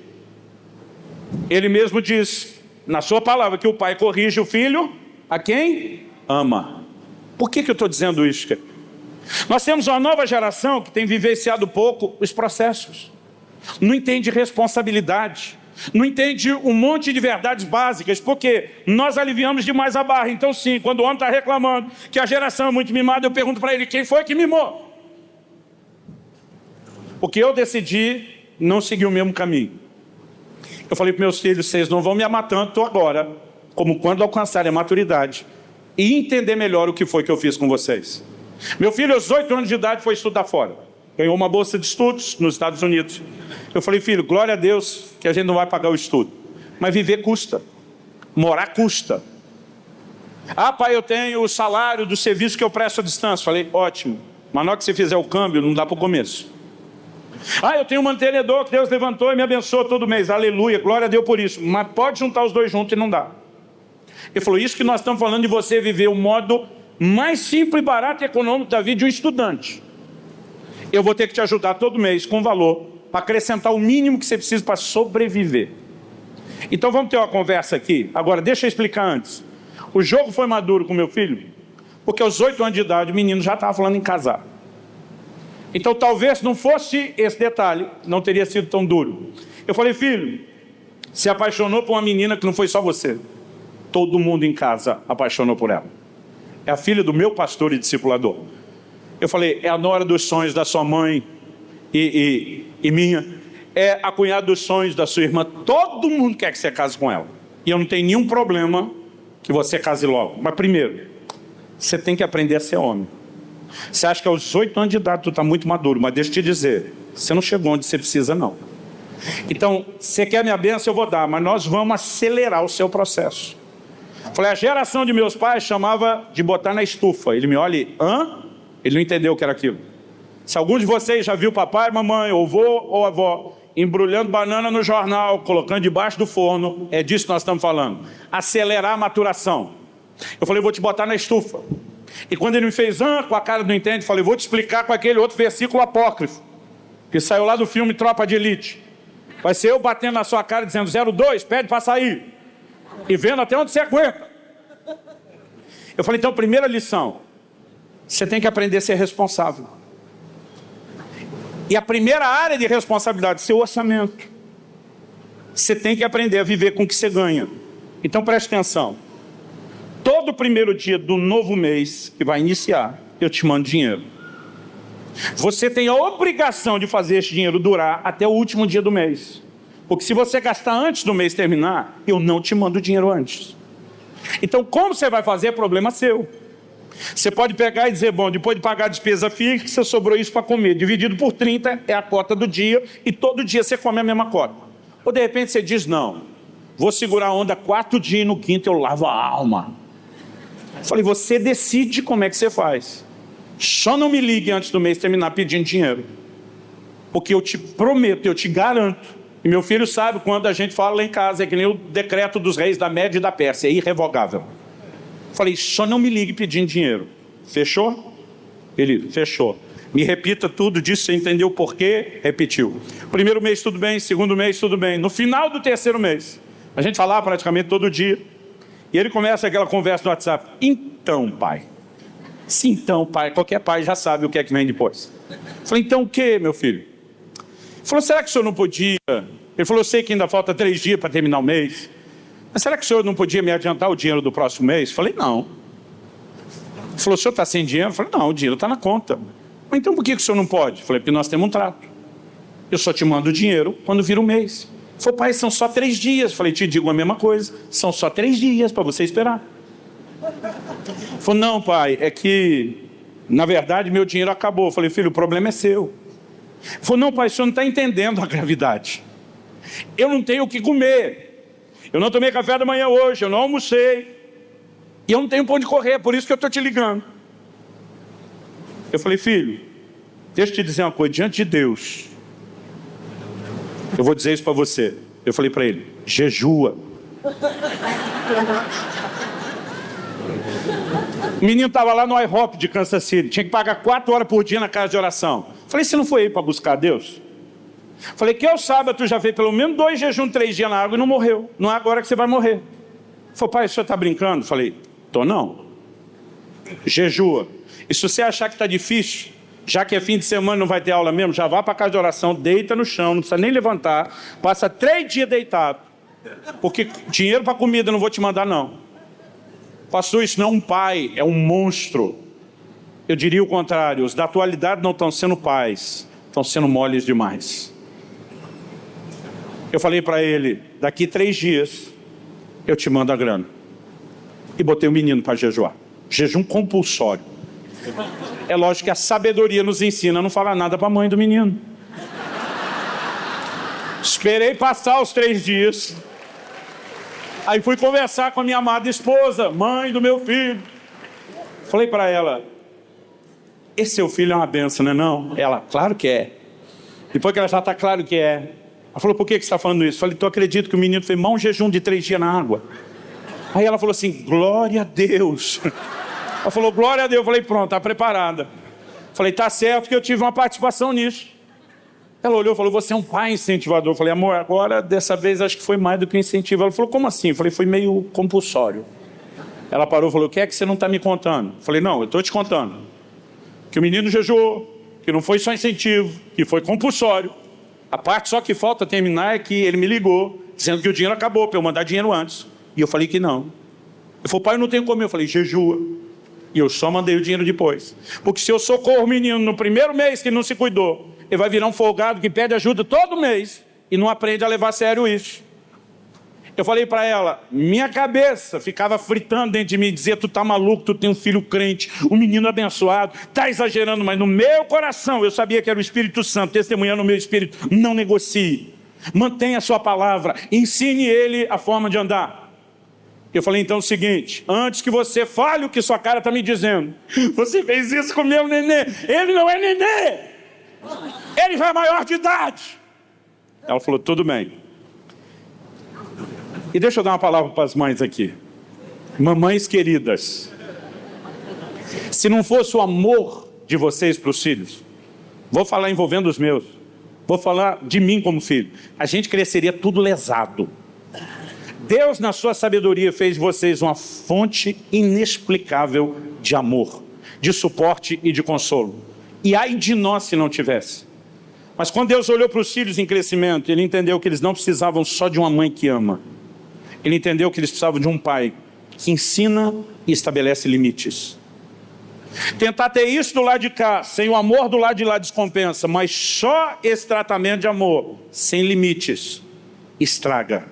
Ele mesmo diz na sua palavra que o pai corrige o filho a quem ama. Por que eu estou dizendo isso, querido? Nós temos uma nova geração que tem vivenciado pouco os processos. Não entende responsabilidade. Não entende um monte de verdades básicas, porque nós aliviamos demais a barra. Então sim, quando o homem está reclamando que a geração é muito mimada, eu pergunto para ele, quem foi que mimou? Porque eu decidi não seguir o mesmo caminho. Eu falei para meus filhos, vocês não vão me amar tanto agora, como quando alcançarem a maturidade e entender melhor o que foi que eu fiz com vocês. Meu filho, aos 8 anos de idade, foi estudar fora. Ganhou uma bolsa de estudos nos Estados Unidos. Eu falei, filho, glória a Deus que a gente não vai pagar o estudo. Mas viver custa. Morar custa. Ah, pai, eu tenho o salário do serviço que eu presto à distância. Falei, ótimo. Mas na hora que você fizer o câmbio, não dá para o começo. Ah, eu tenho um mantenedor que Deus levantou e me abençoa todo mês. Aleluia, glória a Deus por isso. Mas pode juntar os dois juntos e não dá. Ele falou, isso que nós estamos falando de você viver o modo mais simples, barato e econômico da vida de um estudante. Eu vou ter que te ajudar todo mês com valor para acrescentar o mínimo que você precisa para sobreviver. Então vamos ter uma conversa aqui. Agora, deixa eu explicar antes. O jogo foi maduro com meu filho, porque aos 8 anos de idade o menino já estava falando em casar. Então talvez não fosse esse detalhe, não teria sido tão duro. Eu falei, filho, se apaixonou por uma menina que não foi só você. Todo mundo em casa apaixonou por ela. É a filha do meu pastor e discipulador. Eu falei, é a nora dos sonhos da sua mãe e minha. É a cunhada dos sonhos da sua irmã. Todo mundo quer que você case com ela. E eu não tenho nenhum problema que você case logo. Mas primeiro, você tem que aprender a ser homem. Você acha que aos 8 anos de idade tu está muito maduro, mas deixa eu te dizer, você não chegou onde você precisa não. Então, você quer minha bênção, eu vou dar, mas nós vamos acelerar o seu processo. Falei, a geração de meus pais chamava de botar na estufa. Ele me olha e, hã? Ele não entendeu o que era aquilo. Se algum de vocês já viu papai, mamãe, ou vô ou avó embrulhando banana no jornal, colocando debaixo do forno, é disso que nós estamos falando. Acelerar a maturação. Eu falei, vou te botar na estufa. E quando ele me fez, com a cara não entende, falei, vou te explicar com aquele outro versículo apócrifo, que saiu lá do filme Tropa de Elite. Vai ser eu batendo na sua cara dizendo, 02, pede para sair. E vendo até onde você aguenta. Eu falei, então, primeira lição, você tem que aprender a ser responsável. E a primeira área de responsabilidade, seu orçamento. Você tem que aprender a viver com o que você ganha. Então preste atenção. Todo primeiro dia do novo mês que vai iniciar, eu te mando dinheiro. Você tem a obrigação de fazer esse dinheiro durar até o último dia do mês. Porque se você gastar antes do mês terminar, eu não te mando dinheiro antes. Então, como você vai fazer é problema seu. Você pode pegar e dizer, bom, depois de pagar a despesa fixa, sobrou isso para comer. Dividido por 30 é a cota do dia e todo dia você come a mesma cota. Ou de repente você diz, não, vou segurar a onda 4 dias e no quinto eu lavo a alma. Eu falei, você decide como é que você faz. Só não me ligue antes do mês terminar pedindo dinheiro. Porque eu te prometo, eu te garanto, e meu filho sabe quando a gente fala lá em casa, é que nem o decreto dos reis da Média e da Pérsia, é irrevogável. Eu falei, só não me ligue pedindo dinheiro. Fechou? Ele, fechou. Me repita tudo disso, você entendeu o porquê? Repetiu. Primeiro mês tudo bem, segundo mês tudo bem. No final do terceiro mês, a gente falava praticamente todo dia, e ele começa aquela conversa no WhatsApp. Então, pai. Sim, então, pai. Qualquer pai já sabe o que é que vem depois. Eu falei, então o que, meu filho? Ele falou, será que o senhor não podia? Ele falou, eu sei que ainda falta 3 dias para terminar o mês. Mas será que o senhor não podia me adiantar o dinheiro do próximo mês? Eu falei, não. Ele falou, o senhor está sem dinheiro? Eu falei, não, o dinheiro está na conta. Mas então por que o senhor não pode? Eu falei, porque nós temos um trato. Eu só te mando o dinheiro quando vira o mês. Ele falou, pai, são só 3 dias. Eu falei, te digo a mesma coisa. São só 3 dias para você esperar. Ele falou, não, pai, é que, na verdade, meu dinheiro acabou. Eu falei, filho, o problema é seu. Ele falou, não, pai, o senhor não está entendendo a gravidade. Eu não tenho o que comer. Eu não tomei café da manhã hoje, eu não almocei. E eu não tenho pra onde correr, por isso que eu estou te ligando. Eu falei, filho, deixa eu te dizer uma coisa, diante de Deus, eu vou dizer isso para você. Eu falei para ele, jejua. O menino estava lá no IHOP de Kansas City, tinha que pagar 4 horas por dia na casa de oração. Eu falei, você não foi aí para buscar Deus? Eu falei, que eu saiba, tu já fez pelo menos 2 jejuns, 3 dias na água e não morreu. Não é agora que você vai morrer. Ele falou, pai, o senhor está brincando? Eu falei, tô não. jejua. E se você achar que está difícil, já que é fim de semana, não vai ter aula mesmo, já vá para a casa de oração, deita no chão, não precisa nem levantar, passa 3 dias deitado. Porque dinheiro para comida não vou te mandar, não. Pastor, isso não é um pai, é um monstro. Eu diria o contrário, os da atualidade não estão sendo pais, estão sendo moles demais. Eu falei para ele, daqui 3 dias, eu te mando a grana. E botei o menino para jejuar. Jejum compulsório. É lógico que a sabedoria nos ensina a não falar nada para a mãe do menino. Esperei passar os 3 dias. Aí fui conversar com a minha amada esposa, mãe do meu filho. Falei para ela, esse seu filho é uma benção, não é não? Ela, claro que é. Depois que ela já está claro que é. Ela falou, por que você está falando isso? Eu falei, tu acredita que o menino fez um jejum de 3 dias na água? Aí ela falou assim, glória a Deus. Ela falou, glória a Deus. Eu falei, pronto, está preparada. Falei, tá certo que eu tive uma participação nisso. Ela olhou e falou, você é um pai incentivador. Eu falei, amor, agora dessa vez acho que foi mais do que incentivo. Ela falou, como assim? Eu falei, foi meio compulsório. Ela parou e falou, o que é que você não está me contando? Eu falei, não, eu estou te contando. Que o menino jejuou, que não foi só incentivo, que foi compulsório. A parte só que falta terminar é que ele me ligou, dizendo que o dinheiro acabou, para eu mandar dinheiro antes. E eu falei que não. Ele falou, pai, eu não tenho como. Eu falei, jejua. E eu só mandei o dinheiro depois. Porque se eu socorro o menino no primeiro mês que ele não se cuidou, ele vai virar um folgado que pede ajuda todo mês e não aprende a levar a sério isso. Eu falei para ela, minha cabeça ficava fritando dentro de mim, dizia, tu tá maluco, tu tem um filho crente, um menino abençoado, tá exagerando, mas no meu coração eu sabia que era o Espírito Santo, testemunhando o meu espírito, não negocie, mantenha a sua palavra, ensine ele a forma de andar. Eu falei, então é o seguinte, antes que você fale o que sua cara está me dizendo, você fez isso com o meu nenê, ele não é nenê, ele já é maior de idade. Ela falou, tudo bem. E deixa eu dar uma palavra para as mães aqui. Mamães queridas, se não fosse o amor de vocês para os filhos, vou falar envolvendo os meus, vou falar de mim como filho, a gente cresceria tudo lesado. Deus, na sua sabedoria, fez de vocês uma fonte inexplicável de amor, de suporte e de consolo. E ai de nós se não tivesse. Mas quando Deus olhou para os filhos em crescimento, Ele entendeu que eles não precisavam só de uma mãe que ama. Ele entendeu que eles precisavam de um pai que ensina e estabelece limites. Tentar ter isso do lado de cá, sem o amor do lado de lá descompensa, mas só esse tratamento de amor, sem limites, estraga.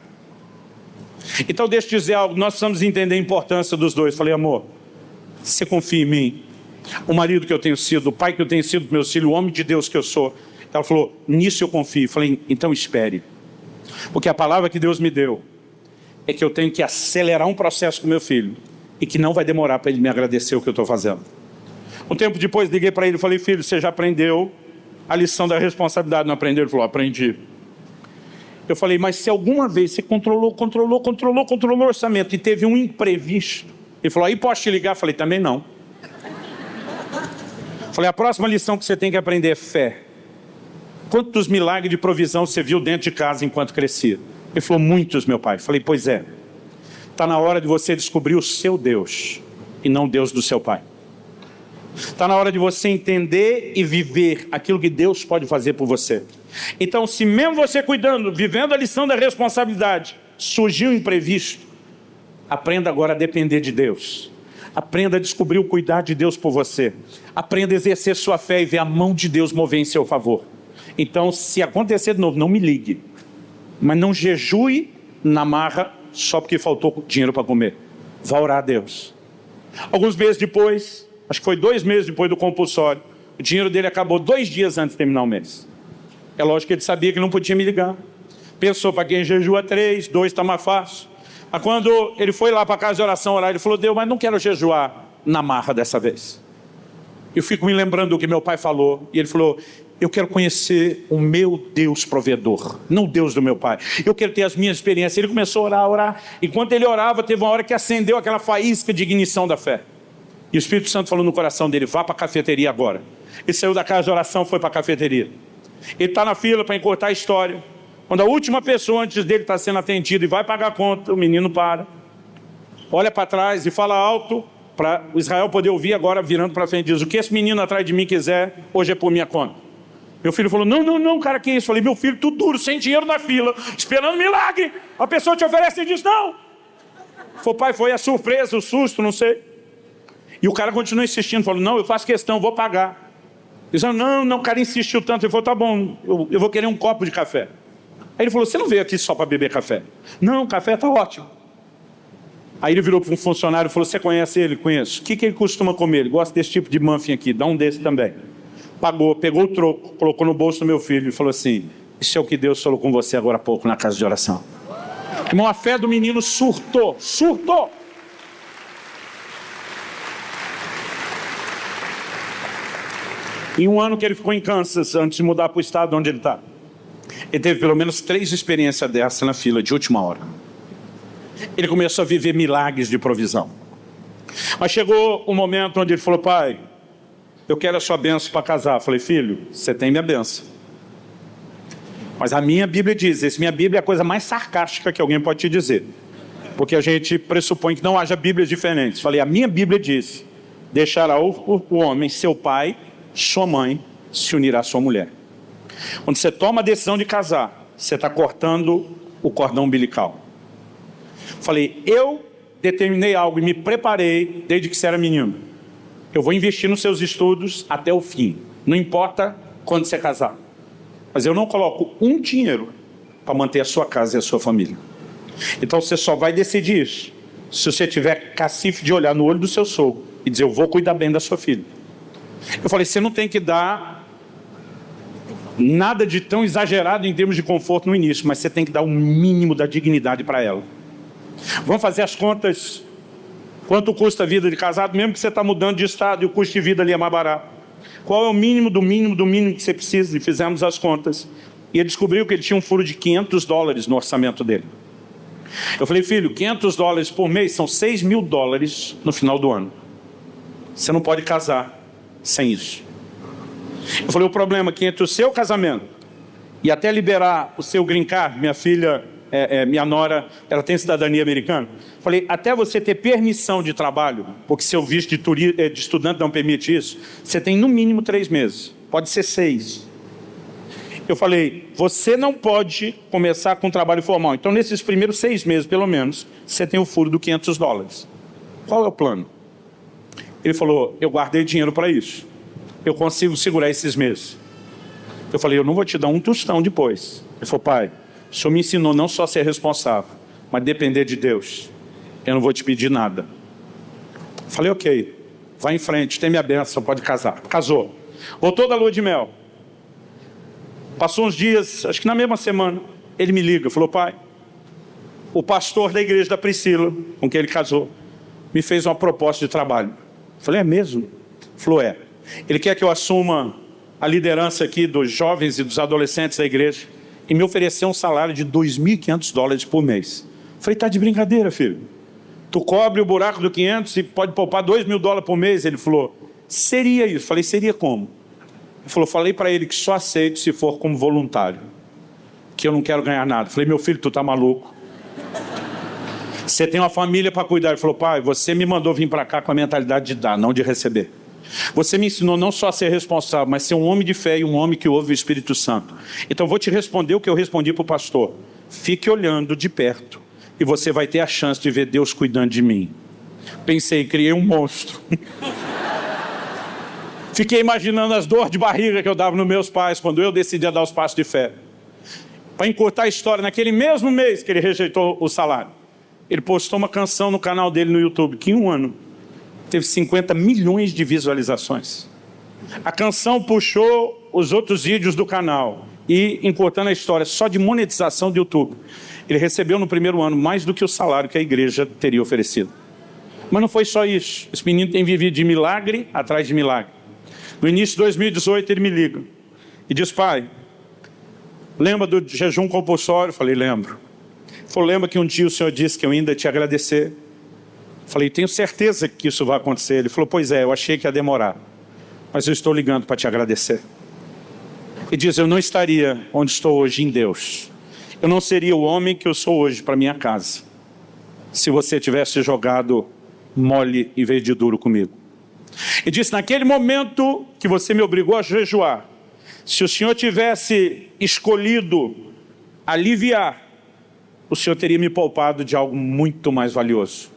Então deixa eu dizer algo, nós precisamos entender a importância dos dois. Falei, amor, você confia em mim? O marido que eu tenho sido, o pai que eu tenho sido para meus filhos, o homem de Deus que eu sou. Ela falou, nisso eu confio. Falei, então espere. Porque a palavra que Deus me deu é que eu tenho que acelerar um processo com meu filho e que não vai demorar para ele me agradecer o que eu estou fazendo. Um tempo depois liguei para ele e falei, filho, você já aprendeu a lição da responsabilidade? Não aprendeu? Ele falou, aprendi. Eu falei, mas se alguma vez você controlou o orçamento e teve um imprevisto, ele falou, aí posso te ligar? Eu falei, também não. Eu falei, a próxima lição que você tem que aprender é fé. Quantos milagres de provisão você viu dentro de casa enquanto crescia? Ele falou, muitos, meu pai. Eu falei, pois é. Está na hora de você descobrir o seu Deus e não o Deus do seu pai. Está na hora de você entender e viver aquilo que Deus pode fazer por você. Então, se mesmo você cuidando, vivendo a lição da responsabilidade, surgiu um imprevisto, aprenda agora a depender de Deus. Aprenda a descobrir o cuidado de Deus por você. Aprenda a exercer sua fé e ver a mão de Deus mover em seu favor. Então, se acontecer de novo, não me ligue. Mas não jejue na marra só porque faltou dinheiro para comer. Vá orar a Deus. Alguns meses depois, acho que foi 2 meses depois do compulsório, o dinheiro dele acabou 2 dias antes de terminar o mês. É lógico que ele sabia que não podia me ligar. Pensou, para quem jejua 3, 2 está mais fácil. Mas quando ele foi lá para a casa de oração orar, ele falou, Deus, mas não quero jejuar na marra dessa vez. Eu fico me lembrando do que meu pai falou. E ele falou, eu quero conhecer o meu Deus provedor, não o Deus do meu pai. Eu quero ter as minhas experiências. Ele começou a orar. Enquanto ele orava, teve uma hora que acendeu aquela faísca de ignição da fé. E o Espírito Santo falou no coração dele, vá para a cafeteria agora. Ele saiu da casa de oração, foi para a cafeteria. Ele está na fila para encurtar a história. Quando a última pessoa antes dele está sendo atendida e vai pagar a conta, o menino para, olha para trás e fala alto, para o Israel poder ouvir agora, virando para frente, diz: o que esse menino atrás de mim quiser, hoje é por minha conta. Meu filho falou: não, cara, que isso? Falei: meu filho, tudo duro, sem dinheiro na fila, esperando milagre. A pessoa te oferece e diz: não. Falei: pai, foi a surpresa, o susto, não sei. E o cara continuou insistindo, falou: não, eu faço questão, vou pagar. Ele disse: não, o cara insistiu tanto. Ele falou: tá bom, eu vou querer um copo de café. Aí ele falou: você não veio aqui só para beber café? Não, café tá ótimo. Aí ele virou para um funcionário e falou: você conhece ele? Conheço. O que ele costuma comer? Ele gosta desse tipo de muffin aqui, dá um desse também. Pagou, pegou o troco, colocou no bolso do meu filho e falou assim: isso é o que Deus falou com você agora há pouco na casa de oração. Irmão, a fé do menino surtou. Em um ano que ele ficou em Kansas, antes de mudar para o estado onde ele está, ele teve pelo menos 3 experiências dessa na fila de última hora. Ele começou a viver milagres de provisão. Mas chegou um momento onde ele falou: pai, eu quero a sua bênção para casar. Eu falei: filho, você tem minha bênção. Mas a minha Bíblia diz, minha Bíblia é a coisa mais sarcástica que alguém pode te dizer. Porque a gente pressupõe que não haja Bíblias diferentes. Falei: a minha Bíblia diz: deixará o homem, seu pai, sua mãe, se unirá à sua mulher. Quando você toma a decisão de casar, você está cortando o cordão umbilical. Falei: eu determinei algo e me preparei desde que você era menino. Eu vou investir nos seus estudos até o fim. Não importa quando você casar. Mas eu não coloco um dinheiro para manter a sua casa e a sua família. Então você só vai decidir isso se você tiver cacife de olhar no olho do seu sogro e dizer: eu vou cuidar bem da sua filha. Eu falei: você não tem que dar nada de tão exagerado em termos de conforto no início, mas você tem que dar o mínimo da dignidade para ela. Vamos fazer as contas. Quanto custa a vida de casado, mesmo que você está mudando de estado e o custo de vida ali é mais barato? Qual é o mínimo do mínimo do mínimo que você precisa? E fizemos as contas. E ele descobriu que ele tinha um furo de $500 no orçamento dele. Eu falei: filho, $500 por mês são $6.000 no final do ano. Você não pode casar sem isso. Eu falei: o problema é que entre o seu casamento e até liberar o seu green card, minha filha, minha nora, ela tem cidadania americana. Falei: até você ter permissão de trabalho, porque seu visto de estudante não permite isso, você tem no mínimo 3 meses, pode ser 6. Eu falei: você não pode começar com trabalho formal. Então nesses primeiros 6 meses, pelo menos, você tem o furo do $500. Qual é o plano? Ele falou: eu guardei dinheiro para isso. Eu consigo segurar esses meses. Eu falei: eu não vou te dar um tostão depois. Ele falou: pai, o senhor me ensinou não só a ser responsável, mas depender de Deus. Eu não vou te pedir nada. Falei: ok, vai em frente, tem minha bênção, pode casar. Casou. Voltou da lua de mel. Passou uns dias, acho que na mesma semana, ele me liga, falou: pai, o pastor da igreja da Priscila, com quem ele casou, me fez uma proposta de trabalho. Falei: é mesmo? Falou: é. Ele quer que eu assuma a liderança aqui dos jovens e dos adolescentes da igreja e me ofereceu um salário de $2.500 por mês. Falei: tá de brincadeira, filho? Tu cobre o buraco do 500 e pode poupar $2.000 por mês? Ele falou: seria isso. Falei: seria como? Ele falou: falei para ele que só aceito se for como voluntário, que eu não quero ganhar nada. Falei: meu filho, tu tá maluco? Você tem uma família para cuidar. Ele falou: pai, você me mandou vir para cá com a mentalidade de dar, não de receber. Você me ensinou não só a ser responsável, mas ser um homem de fé e um homem que ouve o Espírito Santo. Então vou te responder o que eu respondi para o pastor: fique olhando de perto e você vai ter a chance de ver Deus cuidando de mim. Pensei, criei um monstro. Fiquei imaginando as dores de barriga que eu dava nos meus pais quando eu decidia dar os passos de fé. Para encurtar a história, naquele mesmo mês que ele rejeitou o salário, ele postou uma canção no canal dele no YouTube, que em um ano teve 50 milhões de visualizações. A canção puxou os outros vídeos do canal e, encurtando a história, só de monetização do YouTube, ele recebeu no primeiro ano mais do que o salário que a igreja teria oferecido. Mas não foi só isso. Esse menino tem vivido de milagre atrás de milagre. No início de 2018 ele me liga e diz: pai, lembra do jejum compulsório? Eu falei: lembro. Ele falou: lembra que um dia o senhor disse que eu ainda ia te agradecer? Eu falei: tenho certeza que isso vai acontecer. Ele falou: pois é, eu achei que ia demorar, mas eu estou ligando para te agradecer. Ele diz: eu não estaria onde estou hoje em Deus. Eu não seria o homem que eu sou hoje para minha casa, se você tivesse jogado mole em vez de duro comigo. E disse, naquele momento que você me obrigou a jejuar, se o Senhor tivesse escolhido aliviar, o Senhor teria me poupado de algo muito mais valioso.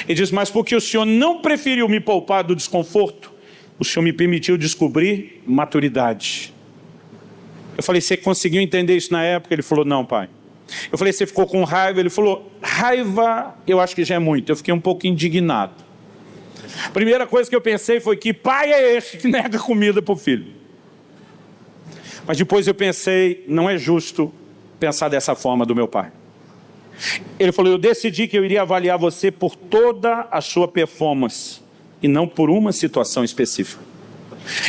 E diz, mas porque o Senhor não preferiu me poupar do desconforto, o Senhor me permitiu descobrir maturidade. Eu falei, você conseguiu entender isso na época? Ele falou, não, pai. Eu falei, você ficou com raiva? Ele falou, raiva eu acho que já é muito. Eu fiquei um pouco indignado. A primeira coisa que eu pensei foi, que pai é esse que nega comida para o filho? Mas depois eu pensei, não é justo pensar dessa forma do meu pai. Ele falou, eu decidi que eu iria avaliar você por toda a sua performance e não por uma situação específica.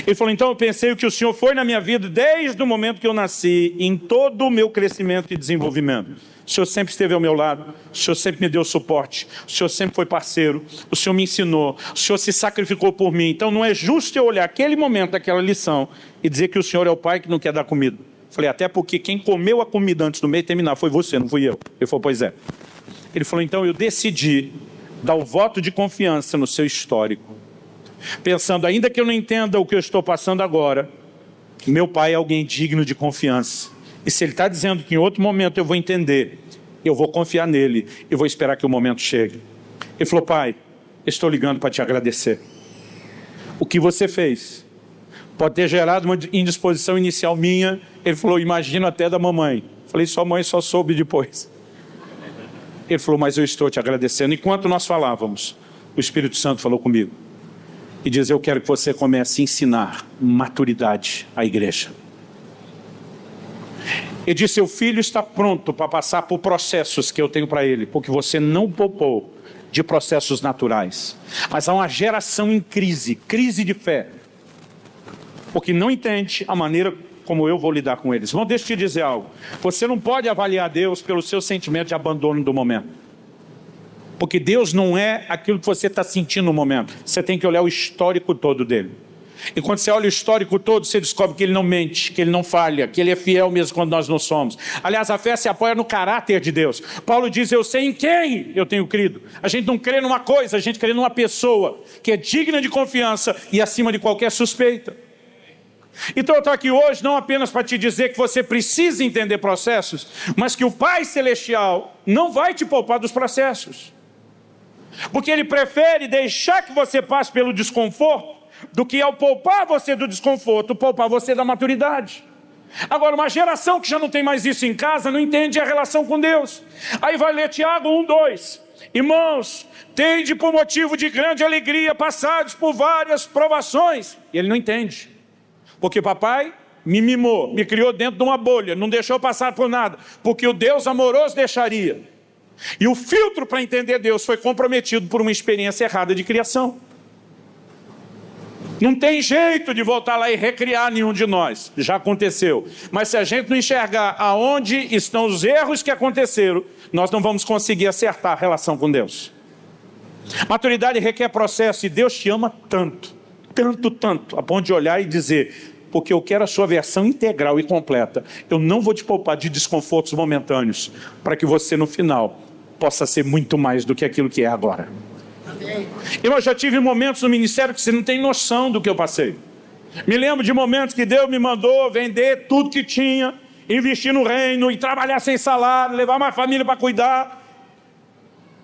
Ele falou, então eu pensei que o Senhor foi na minha vida desde o momento que eu nasci, em todo o meu crescimento e desenvolvimento. O Senhor sempre esteve ao meu lado, o Senhor sempre me deu suporte, o Senhor sempre foi parceiro, o Senhor me ensinou, o Senhor se sacrificou por mim. Então não é justo eu olhar aquele momento, aquela lição, e dizer que o Senhor é o pai que não quer dar comida. Falei, até porque quem comeu a comida antes do meio terminar foi você, não fui eu. Ele falou, pois é. Ele falou, então eu decidi dar o voto de confiança no seu histórico, pensando, ainda que eu não entenda o que eu estou passando agora, meu pai é alguém digno de confiança. E se ele está dizendo que em outro momento eu vou entender, eu vou confiar nele e vou esperar que o momento chegue. Ele falou, pai, estou ligando para te agradecer. O que você fez pode ter gerado uma indisposição inicial minha. Ele falou, imagino até da mamãe. Falei, sua mãe só soube depois. Ele falou, mas eu estou te agradecendo. Enquanto nós falávamos, o Espírito Santo falou comigo e diz, eu quero que você comece a ensinar maturidade à igreja. Ele disse, seu filho está pronto para passar por processos que eu tenho para ele, porque você não poupou de processos naturais. Mas há uma geração em crise de fé, porque não entende a maneira como eu vou lidar com eles. Bom, deixa eu te dizer algo. Você não pode avaliar Deus pelo seu sentimento de abandono do momento. Porque Deus não é aquilo que você está sentindo no momento. Você tem que olhar o histórico todo dele. E quando você olha o histórico todo, você descobre que ele não mente, que ele não falha, que ele é fiel mesmo quando nós não somos. Aliás, a fé se apoia no caráter de Deus. Paulo diz, eu sei em quem eu tenho crido. A gente não crê numa coisa, a gente crê numa pessoa que é digna de confiança e acima de qualquer suspeita. Então eu estou aqui hoje não apenas para te dizer que você precisa entender processos, mas que o Pai Celestial não vai te poupar dos processos. Porque Ele prefere deixar que você passe pelo desconforto do que ao poupar você do desconforto, poupar você da maturidade. Agora, uma geração que já não tem mais isso em casa, não entende a relação com Deus. Aí vai ler Tiago 1:2. Irmãos, tende por motivo de grande alegria, passados por várias provações. E ele não entende. Porque papai me mimou, me criou dentro de uma bolha, não deixou passar por nada, porque o Deus amoroso deixaria. E o filtro para entender Deus foi comprometido por uma experiência errada de criação. Não tem jeito de voltar lá e recriar nenhum de nós, já aconteceu. Mas se a gente não enxergar aonde estão os erros que aconteceram, nós não vamos conseguir acertar a relação com Deus. Maturidade requer processo e Deus te ama tanto, a ponto de olhar e dizer, porque eu quero a sua versão integral e completa, eu não vou te poupar de desconfortos momentâneos, para que você no final possa ser muito mais do que aquilo que é agora. Eu já tive momentos no ministério que você não tem noção do que eu passei. Me lembro de momentos que Deus me mandou vender tudo que tinha, investir no reino e trabalhar sem salário, levar uma família para cuidar.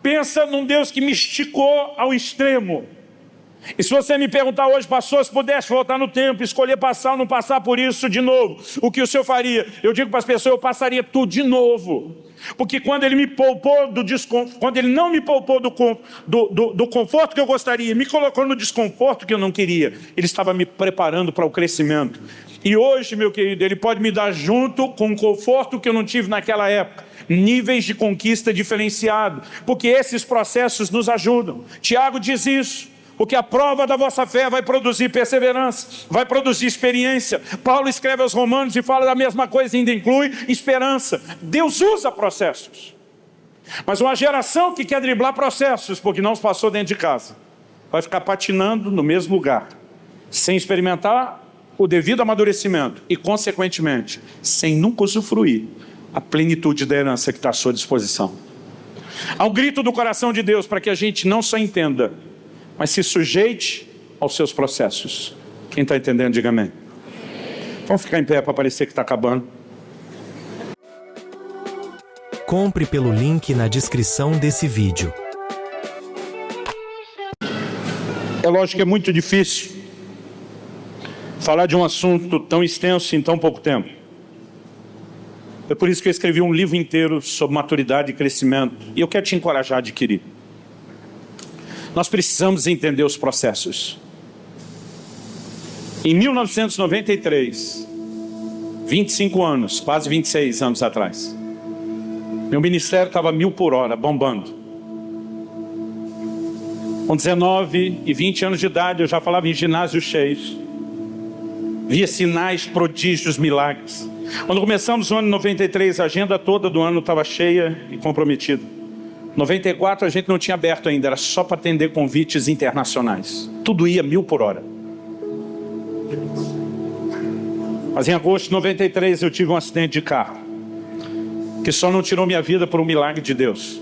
Pensa num Deus que me esticou ao extremo. E se você me perguntar hoje, pastor, se pudesse voltar no tempo, escolher passar ou não passar por isso de novo, o que o senhor faria? Eu digo para as pessoas, eu passaria tudo de novo. Porque quando ele me poupou do desconforto, quando ele não me poupou do conforto que eu gostaria, me colocou no desconforto que eu não queria, ele estava me preparando para o crescimento. E hoje, meu querido, ele pode me dar junto com o conforto que eu não tive naquela época, níveis de conquista diferenciado, porque esses processos nos ajudam. Tiago diz isso. Porque a prova da vossa fé vai produzir perseverança, vai produzir experiência. Paulo escreve aos Romanos e fala da mesma coisa, ainda inclui esperança. Deus usa processos. Mas uma geração que quer driblar processos, porque não os passou dentro de casa, vai ficar patinando no mesmo lugar, sem experimentar o devido amadurecimento e, consequentemente, sem nunca usufruir a plenitude da herança que está à sua disposição. Há um grito do coração de Deus para que a gente não só entenda, mas se sujeite aos seus processos. Quem está entendendo, diga amém. Vamos ficar em pé para parecer que está acabando. Compre pelo link na descrição desse vídeo. É lógico que é muito difícil falar de um assunto tão extenso em tão pouco tempo. É por isso que eu escrevi um livro inteiro sobre maturidade e crescimento. E eu quero te encorajar a adquirir. Nós precisamos entender os processos. Em 1993, 25 anos, quase 26 anos atrás, meu ministério estava 1000 por hora, bombando. Com 19 e 20 anos de idade, eu já falava em ginásios cheios. Via sinais, prodígios, milagres. Quando começamos o ano 93, a agenda toda do ano estava cheia e comprometida. 94 a gente não tinha aberto ainda, era só para atender convites internacionais. Tudo ia 1000 por hora. Mas em agosto de 93 eu tive um acidente de carro, que só não tirou minha vida por um milagre de Deus.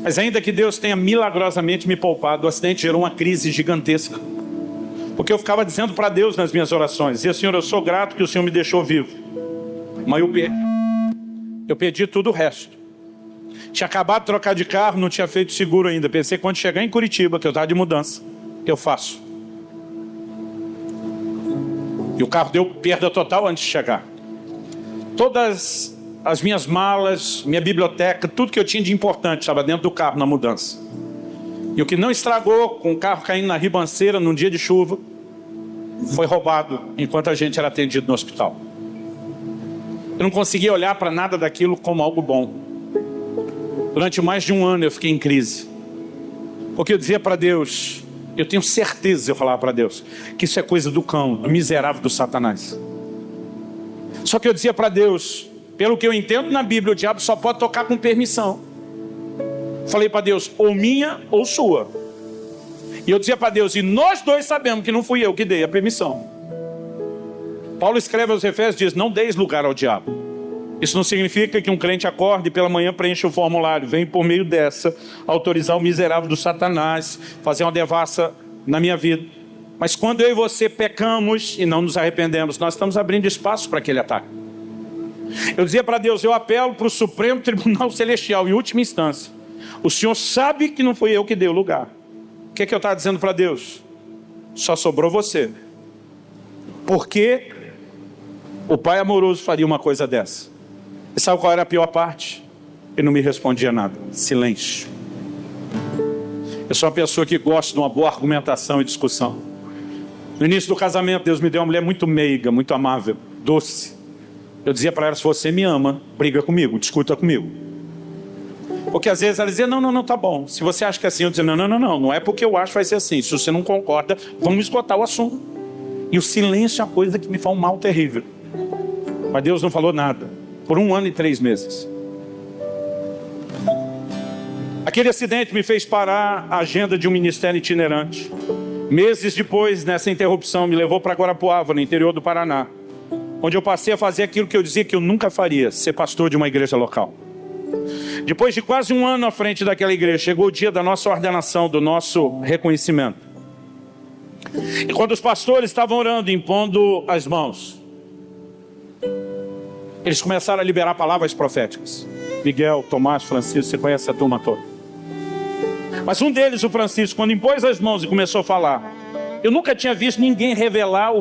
Mas ainda que Deus tenha milagrosamente me poupado, o acidente gerou uma crise gigantesca. Porque eu ficava dizendo para Deus nas minhas orações: dizia, Senhor, eu sou grato que o Senhor me deixou vivo. Mas eu perdi tudo o resto. Tinha acabado de trocar de carro, não tinha feito seguro ainda. Pensei que quando chegar em Curitiba, que eu estava de mudança, que eu faço. E o carro deu perda total antes de chegar. Todas as minhas malas, minha biblioteca, tudo que eu tinha de importante estava dentro do carro na mudança. E o que não estragou, com o carro caindo na ribanceira num dia de chuva, foi roubado enquanto a gente era atendido no hospital. Eu não conseguia olhar para nada daquilo como algo bom. Durante mais de um ano eu fiquei em crise. Porque eu dizia para Deus, eu tenho certeza, eu falava para Deus, que isso é coisa do cão, do miserável, do Satanás. Só que eu dizia para Deus, pelo que eu entendo na Bíblia, o diabo só pode tocar com permissão. Falei para Deus, ou minha ou sua. E eu dizia para Deus, e nós dois sabemos que não fui eu que dei a permissão. Paulo escreve aos Efésios e diz, não deis lugar ao diabo. Isso não significa que um crente acorde e pela manhã preencha o formulário, vem por meio dessa autorizar o miserável do Satanás, fazer uma devassa na minha vida. Mas quando eu e você pecamos e não nos arrependemos, nós estamos abrindo espaço para aquele ataque. Eu dizia para Deus, eu apelo para o Supremo Tribunal Celestial, em última instância. O Senhor sabe que não fui eu que dei o lugar. O que é que eu estava dizendo para Deus? Só sobrou você. Por que o Pai amoroso faria uma coisa dessa? E sabe qual era a pior parte? Ele não me respondia nada. Silêncio. Eu sou uma pessoa que gosta de uma boa argumentação e discussão. No início do casamento, Deus me deu uma mulher muito meiga, muito amável, doce. Eu dizia para ela, se você me ama, briga comigo, discuta comigo. Porque às vezes ela dizia, não, tá bom. Se você acha que é assim, eu dizia, não é porque eu acho que vai ser assim. Se você não concorda, vamos esgotar o assunto. E o silêncio é uma coisa que me faz um mal terrível. Mas Deus não falou nada. Por 1 ano e 3 meses. Aquele acidente me fez parar a agenda de um ministério itinerante. Meses depois, nessa interrupção, me levou para Guarapuava, no interior do Paraná, onde eu passei a fazer aquilo que eu dizia que eu nunca faria, ser pastor de uma igreja local. Depois de quase 1 ano à frente daquela igreja, chegou o dia da nossa ordenação, do nosso reconhecimento. E quando os pastores estavam orando, impondo as mãos, eles começaram a liberar palavras proféticas. Miguel, Tomás, Francisco, você conhece a turma toda. Mas um deles, o Francisco, quando impôs as mãos e começou a falar, eu nunca tinha visto ninguém revelar,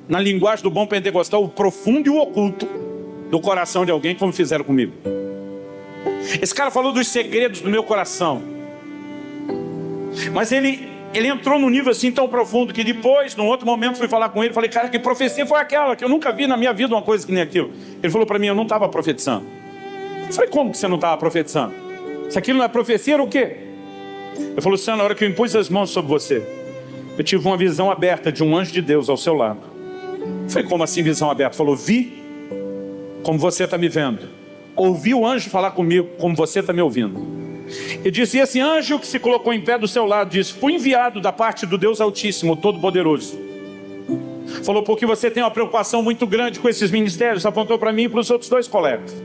na linguagem do bom pentecostal, o profundo e o oculto do coração de alguém, como fizeram comigo. Esse cara falou dos segredos do meu coração. Mas ele entrou num nível assim tão profundo que depois, num outro momento, fui falar com ele. Falei, cara, que profecia foi aquela? Que eu nunca vi na minha vida uma coisa que nem aquilo. Ele falou para mim, eu não estava profetizando. Eu falei, como que você não estava profetizando? Se aquilo não é profecia, era o quê? Ele falou, Luciano, na hora que eu impus as mãos sobre você, eu tive uma visão aberta de um anjo de Deus ao seu lado. Eu falei, como assim visão aberta? Ele falou, vi como você está me vendo. Ouvi o anjo falar comigo como você está me ouvindo. Ele disse, e esse anjo que se colocou em pé do seu lado, disse, fui enviado da parte do Deus Altíssimo, Todo-Poderoso. Falou, porque você tem uma preocupação muito grande com esses ministérios, apontou para mim e para os outros 2 colegas.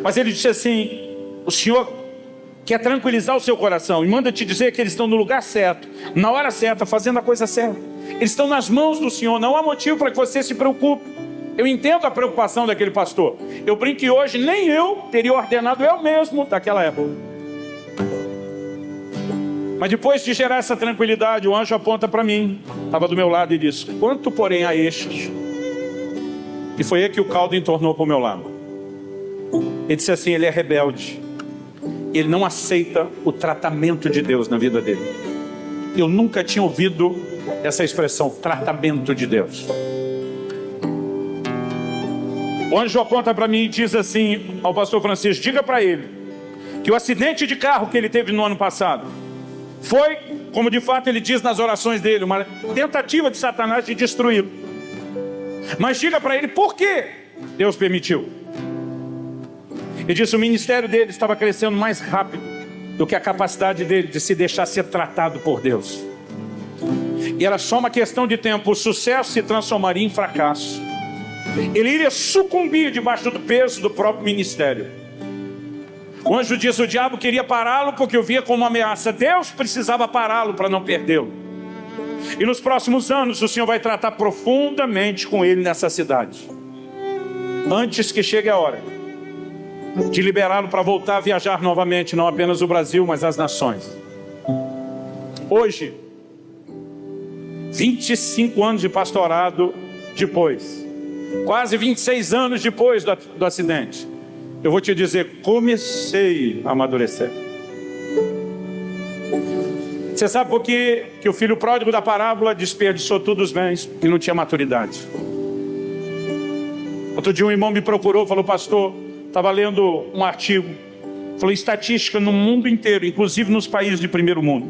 Mas ele disse assim: o Senhor quer tranquilizar o seu coração e manda te dizer que eles estão no lugar certo, na hora certa, fazendo a coisa certa. Eles estão nas mãos do Senhor, não há motivo para que você se preocupe. Eu entendo a preocupação daquele pastor. Eu brinco que hoje nem eu teria ordenado eu mesmo daquela época. Mas depois de gerar essa tranquilidade, o anjo aponta para mim, estava do meu lado e disse: quanto porém a estes? E foi aí que o caldo entornou para o meu lado. Ele disse assim: ele é rebelde, ele não aceita o tratamento de Deus na vida dele. Eu nunca tinha ouvido essa expressão, tratamento de Deus. O anjo aponta para mim e diz assim ao pastor Francisco: diga para ele que o acidente de carro que ele teve no ano passado foi, como de fato ele diz nas orações dele, uma tentativa de Satanás de destruí-lo. Mas diga para ele por que Deus permitiu. Ele disse: o ministério dele estava crescendo mais rápido do que a capacidade dele de se deixar ser tratado por Deus. E era só uma questão de tempo, o sucesso se transformaria em fracasso. Ele iria sucumbir debaixo do peso do próprio ministério. O anjo disse: o diabo queria pará-lo porque o via como uma ameaça. Deus precisava pará-lo para não perdê-lo. E nos próximos anos o Senhor vai tratar profundamente com ele nessa cidade, antes que chegue a hora de liberá-lo para voltar a viajar novamente, não apenas o Brasil, mas as nações. Hoje, 25 anos de pastorado depois, quase 26 anos depois do acidente, eu vou te dizer, comecei a amadurecer. Você sabe por que o filho pródigo da parábola desperdiçou todos os bens e não tinha maturidade? Outro dia um irmão me procurou, falou: pastor, estava lendo um artigo, falou: estatística no mundo inteiro, inclusive nos países de primeiro mundo,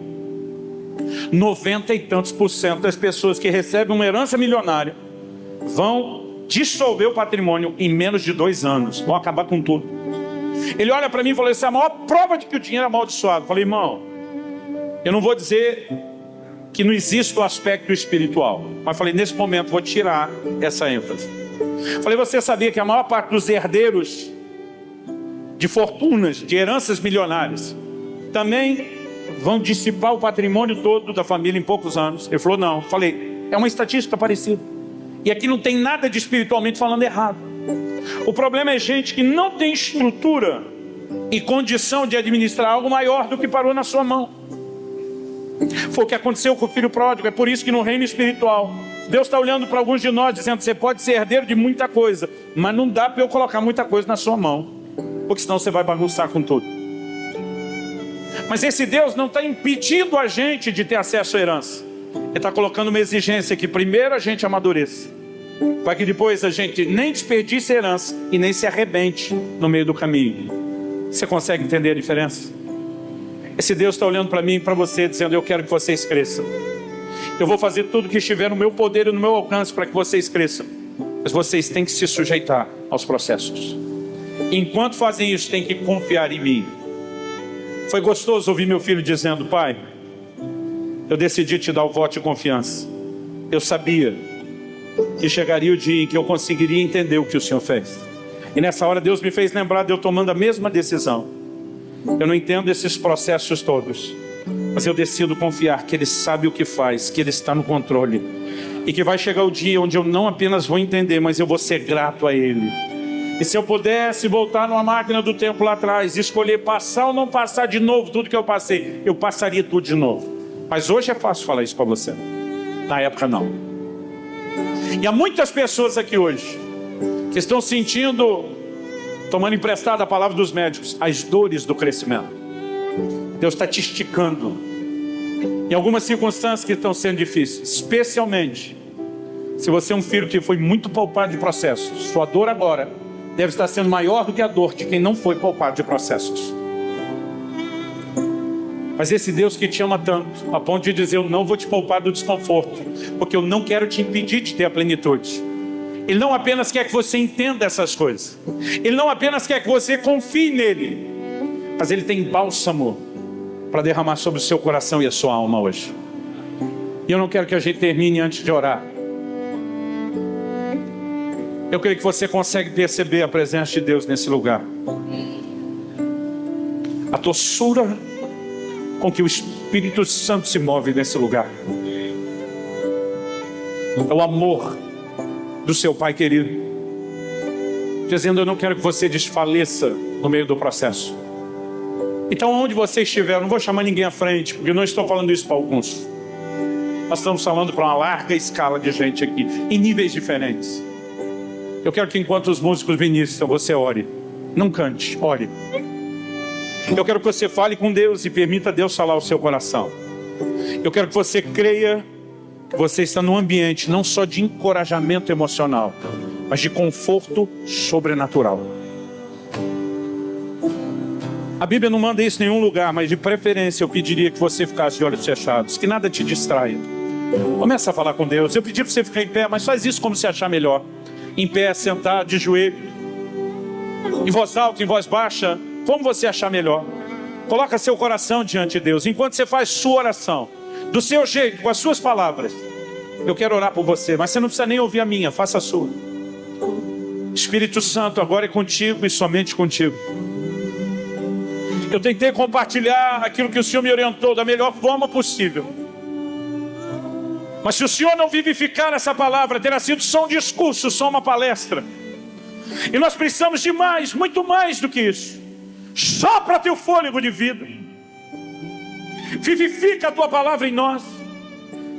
90 e tantos % das pessoas que recebem uma herança milionária vão dissolver o patrimônio em menos de 2 anos, vão acabar com tudo. Ele olha para mim e falou: essa é a maior prova de que o dinheiro é amaldiçoado. Eu falei: irmão, eu não vou dizer que não existe o aspecto espiritual, mas falei, nesse momento vou tirar essa ênfase. Falei: você sabia que a maior parte dos herdeiros de fortunas, de heranças milionárias, também vão dissipar o patrimônio todo da família em poucos anos? Ele falou: não. Falei: é uma estatística parecida. E aqui não tem nada de espiritualmente falando errado. O problema é gente que não tem estrutura e condição de administrar algo maior do que parou na sua mão. Foi o que aconteceu com o filho pródigo. É por isso que no reino espiritual Deus está olhando para alguns de nós dizendo: você pode ser herdeiro de muita coisa, mas não dá para eu colocar muita coisa na sua mão, porque senão você vai bagunçar com tudo. Mas esse Deus não está impedindo a gente de ter acesso à herança. Ele está colocando uma exigência que primeiro a gente amadureça, para que depois a gente nem desperdice a herança e nem se arrebente no meio do caminho. Você consegue entender a diferença? Esse Deus está olhando para mim e para você dizendo: eu quero que vocês cresçam. Eu vou fazer tudo que estiver no meu poder e no meu alcance para que vocês cresçam. Mas vocês têm que se sujeitar aos processos. Enquanto fazem isso, têm que confiar em mim. Foi gostoso ouvir meu filho dizendo: pai, eu decidi te dar o voto de confiança. Eu sabia que chegaria o dia em que eu conseguiria entender o que o Senhor fez. E nessa hora Deus me fez lembrar de eu tomando a mesma decisão. Eu não entendo esses processos todos, mas eu decido confiar que Ele sabe o que faz, que Ele está no controle. E que vai chegar o dia onde eu não apenas vou entender, mas eu vou ser grato a Ele. E se eu pudesse voltar numa máquina do tempo lá atrás, escolher passar ou não passar de novo tudo que eu passei, eu passaria tudo de novo. Mas hoje é fácil falar isso para você. Na época não. E há muitas pessoas aqui hoje que estão sentindo, tomando emprestada a palavra dos médicos, as dores do crescimento. Deus está te esticando em algumas circunstâncias que estão sendo difíceis, especialmente se você é um filho que foi muito poupado de processos. Sua dor agora deve estar sendo maior do que a dor de quem não foi poupado de processos. Mas esse Deus que te ama tanto, a ponto de dizer: eu não vou te poupar do desconforto, porque eu não quero te impedir de ter a plenitude. Ele não apenas quer que você entenda essas coisas, Ele não apenas quer que você confie nele, mas Ele tem bálsamo para derramar sobre o seu coração e a sua alma hoje. E eu não quero que a gente termine antes de orar. Eu creio que você consegue perceber a presença de Deus nesse lugar. A doçura com que o Espírito Santo se move nesse lugar é o amor do seu Pai querido, dizendo: eu não quero que você desfaleça no meio do processo. Então, onde você estiver, eu não vou chamar ninguém à frente, porque eu não estou falando isso para alguns. Nós estamos falando para uma larga escala de gente aqui, em níveis diferentes. Eu quero que, enquanto os músicos ministram, você ore. Não cante, ore. Eu quero que você fale com Deus e permita Deus falar o seu coração. Eu quero que você creia que você está num ambiente não só de encorajamento emocional, mas de conforto sobrenatural. A Bíblia não manda isso em nenhum lugar, mas de preferência eu pediria que você ficasse de olhos fechados, que nada te distraia. Começa a falar com Deus. Eu pedi para você ficar em pé, mas faz isso como você achar melhor. Em pé, sentado, de joelho, em voz alta, em voz baixa, como você achar melhor. Coloca seu coração diante de Deus. Enquanto você faz sua oração, do seu jeito, com as suas palavras, eu quero orar por você, mas você não precisa nem ouvir a minha, faça a sua. Espírito Santo, agora é contigo e somente contigo. Eu tentei compartilhar aquilo que o Senhor me orientou da melhor forma possível. Mas se o Senhor não vivificar essa palavra, terá sido só um discurso, só uma palestra. E nós precisamos de mais, muito mais do que isso. Sopra teu fôlego de vida. Vivifica a tua palavra em nós.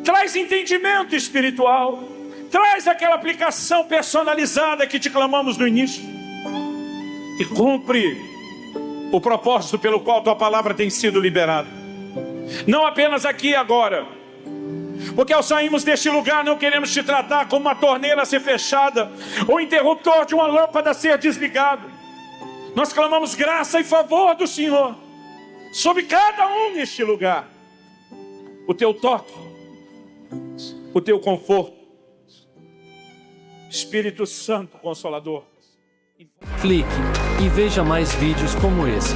Traz entendimento espiritual. Traz aquela aplicação personalizada que te clamamos no início. E cumpre o propósito pelo qual tua palavra tem sido liberada. Não apenas aqui e agora. Porque ao sairmos deste lugar não queremos te tratar como uma torneira a ser fechada ou interruptor de uma lâmpada a ser desligado. Nós clamamos graça e favor do Senhor sobre cada um neste lugar. O teu toque, o teu conforto. Espírito Santo Consolador. Clique e veja mais vídeos como esse.